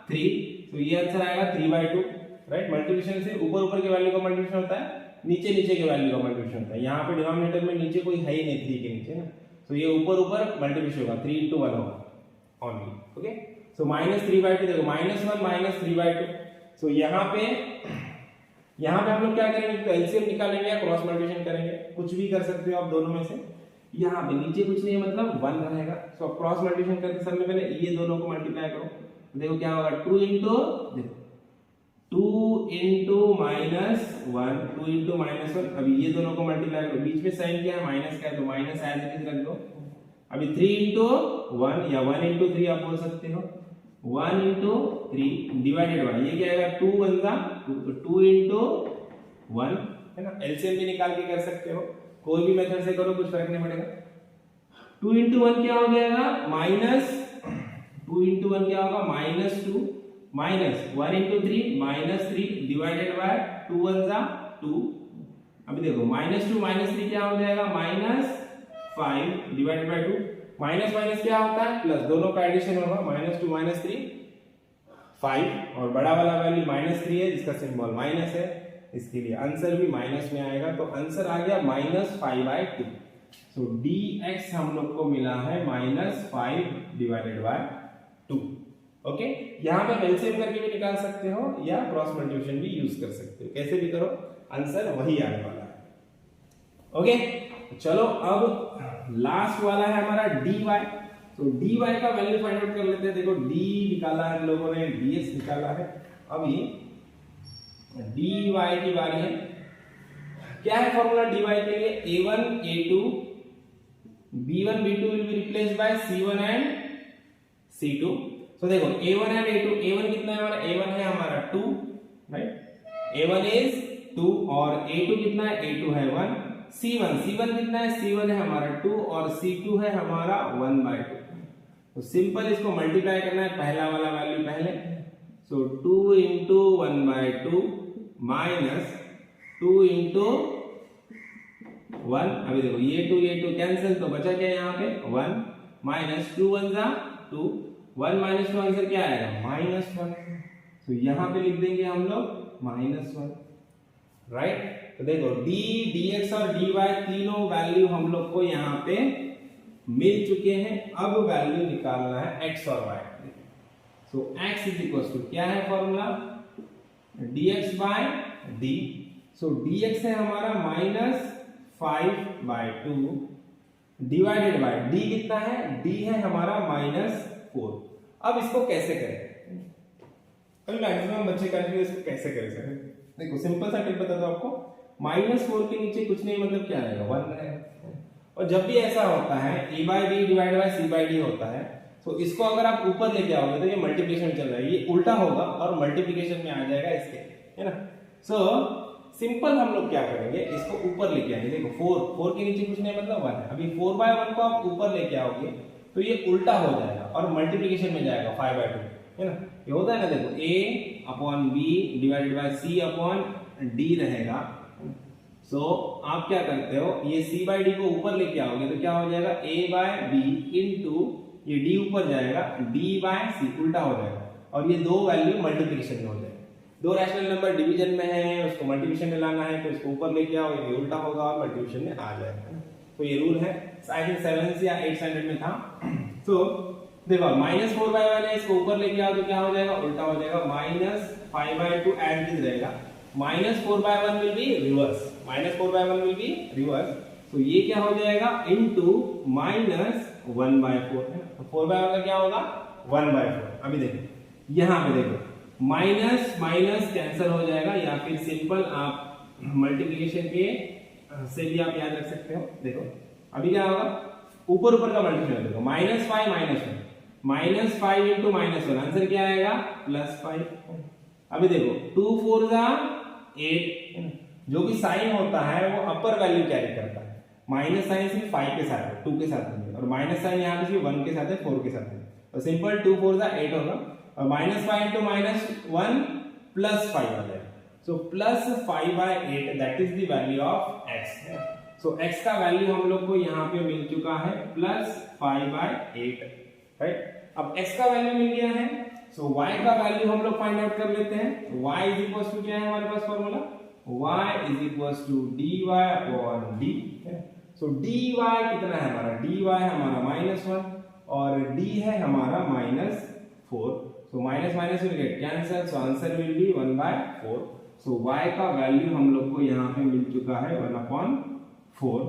3, तो ये आंसर आएगा 3/2। राइट, मल्टीप्लिकेशन से ऊपर ऊपर के वैल्यू का मल्टीप्लिकेशन होता है, नीचे नीचे के वैल्यू का मल्टीप्लिकेशन होता है। यहाँ पे डिनोमिनेटर में नीचे कोई है ही नहीं 3 के नीचे ना, तो ये ऊपर ऊपर मल्टीप्लिकेशन होगा, 3 इंटू 1 होगा ओनली। ओके, सो -3/2, देखो -1 -3/2। सो यहाँ पे हम लोग क्या करेंगे, तो एलसीएम निकालेंगे या क्रॉस मल्टीप्लिकेशन करेंगे, कुछ भी कर सकते हो आप दोनों में से। यहाँ पे नीचे कुछ नहीं है मतलब 1 रहेगा, सो क्रॉस मल्टीप्लिकेशन करते समय पहले ये दोनों को मल्टीप्लाई करो, देखो क्या होगा 2 इंटू -1, 2 इंटू -1, अभी ये दोनों को मल्टीप्लाई करो, बीच में साइन क्या है माइनस का है, तो माइनस एज इट इज रख दो। अभी 3 इंटू 1 या 1 इंटू 3 आप बोल सकते हो, 1 इंटू 3 डिवाइडेड बाय ये क्या आएगा 2 1 जा 2, तो 2 इंटू 1 है ना। एलसीएम भी निकाल के कर सकते हो, कोई भी मेथड से करो, कुछ फर्क नहीं पड़ेगा। 2 into 1 क्या हो जाएगा माइनस 2 into 1 क्या होगा -2 माइनस 1 into 3 -3 डिवाइडेड बाय 2 1 जा 2। अभी देखो -2 -3 क्या हो जाएगा -5 डिवाइडेड बाय 2। माइनस माइनस क्या होता है प्लस, दोनों का एडिशन होगा -2 -3 5 और बड़ा वाला वैल्यू -3 है जिसका सिंबल माइनस है, इसके लिए आंसर भी माइनस में आएगा। तो आंसर आ गया -5/2। सो dx हम लोग को मिला है -5 डिवाइडेड बाय 2। ओके, यहाँ पे एलसीएम करके भी निकाल सकते हो या क्रॉस मल्टीप्लिकेशन भी यूज कर सकते हो, कैसे भी करो आंसर वही आने वाला है। ओके, चलो अब लास्ट वाला है हमारा dy। तो dy का वैल्यू फाइंड आउट कर लेते हैं। देखो d निकाला है हम लोगों ने, dx निकाला है, अभी dy की बारी है। क्या है फॉर्मूला dy के लिए, a1 a2 b1 b2 will be replaced by c1 and c2। तो देखो a1 एंड a2, a1 कितना है हमारा, a1 है हमारा 2 राइट, a1 इज 2 और a2 कितना है, a2 है 1। c1 कितना है, c1 है हमारा 2 और c2 है हमारा 1/2। तो सिंपल इसको मल्टीप्लाई करना है, पहला वाला वैल्यू पहले। सो 2 into 1/2 माइनस 2 into 1। अभी देखो ये 2 कैंसिल, तो बचा क्या यहाँ पे 1 माइनस 2 1 जा 2, 1 माइनस 2 आंसर क्या आएगा -1। तो यहाँ पे लिख देंगे हम लोग -1 राइट। तो देखो d dx और dy तीनों वैल्यू हम लोग को यहाँ पे मिल चुके हैं। अब वैल्यू निकालना है x और y। So x is equal to क्या है formula, dx by d। So dx है हमारा -5/2 डिवाइडेड बाय d कितना है, d है हमारा -4। अब इसको कैसे करें, अभी मैक्सिमम बच्चे कंफ्यूज इसको कैसे करें सर। देखो सिंपल सा टिप बता दो आपको, -4 के नीचे कुछ नहीं मतलब क्या रहेगा 1 रहेगा। और जब भी ऐसा होता है a/b डिवाइड बाय c/d होता है, तो इसको अगर आप ऊपर लेके आओगे तो ये मल्टीप्लिकेशन चल रहा है, ये उल्टा होगा और मल्टीप्लिकेशन में आ जाएगा इसके, है ना। सो सिंपल हम लोग क्या करेंगे, इसको ऊपर लेके आएंगे। देखो 4 के नीचे कुछ नहीं मतलब 1 है। अभी 4/1 को आप ऊपर लेके आओगे तो ये उल्टा हो जाएगा और मल्टीप्लिकेशन में जाएगा 5/2, है ना। ये होता है ना, देखो a/b डिवाइडेड बाय c/d रहेगा। सो आप क्या करते हो, ये c/d को ऊपर लेके आओगे तो क्या हो जाएगा a/b इनटू ये d ऊपर जाएगा d/c, उल्टा हो जाएगा और ये दो वैल्यू मल्टीप्लिकेशन में हो जाएगा। दो रैशनल नंबर डिवीजन में है, उसको मल्टीप्लिकेशन में लाना है तो इसको ऊपर लेके आओ, ये उल्टा होगा और मल्टीप्लिकेशन में आ जाएगा। तो ये रूल है, आई थिंक 7th या 8th स्टैंडर्ड में था। तो देखो -4/1 है, इसको ऊपर लेके आओ तो क्या हो जाएगा, उल्टा हो जाएगा, -5/2 एज इट रहेगा। -4/1 will be reverse, -4/1 will be reverse. तो ये क्या हो जाएगा इनटू -1/4 है। तो 4/1 का क्या होगा 1/4। अभी देखो यहाँ पे देखो माइनस माइनस कैंसिल हो जाएगा, या फिर सिंपल आप मल्टीप्लिकेशन के से भी आप याद रख सकते हो। देखो अभी क्या होगा, ऊपर ऊपर का मल्टीप्लिकेशन देखो -5 -5 इंटू -1 आंसर क्या आएगा +5। अभी देखो 2 4 जा 8, जो कि साइन होता है वो अपर वैल्यू कैरी करता है। माइनस साइन सिर्फ 5 के साथ है, 2 के साथ नहीं है, और माइनस साइन यहाँ पे सिर्फ 1 के साथ है, 4 के साथ है। तो सिंपल 2 4 जा 8 होगा और -5 इंटू -1 +5 आ जाएगा। सो +5/8 that is the value of x। So x का वैल्यू हम लोग को यहाँ पे मिल चुका है +5/8 राइट। अब x का वैल्यू मिल गया है, सो y का वैल्यू हम लोग फाइंड आउट कर लेते हैं। y इज इक्वल टू क्या है हमारे पास formula, y is equal to dy/d। So dy कितना है हमारा, dy हमारा -1 और d है हमारा -4। So minus minus will get cancel, so answer will be 1/4। So y का वैल्यू हम लोग को यहाँ पे मिल चुका है 1/4।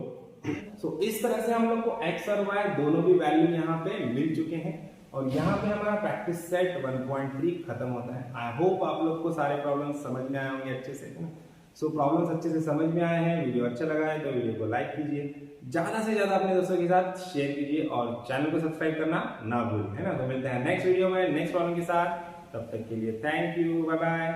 सो इस तरह से हम लोग को x और y दोनों भी वैल्यू यहाँ पे मिल चुके हैं और यहाँ पे हमारा प्रैक्टिस सेट 1.3 खत्म होता है। आई होप आप लोग को सारे प्रॉब्लम्स समझ में आए होंगे अच्छे से, है ना। सो प्रॉब्लम्स अच्छे से समझ में आए हैं, वीडियो अच्छा लगा है तो वीडियो को लाइक कीजिए, ज्यादा से ज्यादा अपने दोस्तों के साथ शेयर कीजिए और चैनल को सब्सक्राइब करना ना भूलें, है ना। तो मिलते हैं नेक्स्ट वीडियो में नेक्स्ट प्रॉब्लम के साथ, तब तक के लिए थैंक यू, बाय बाय।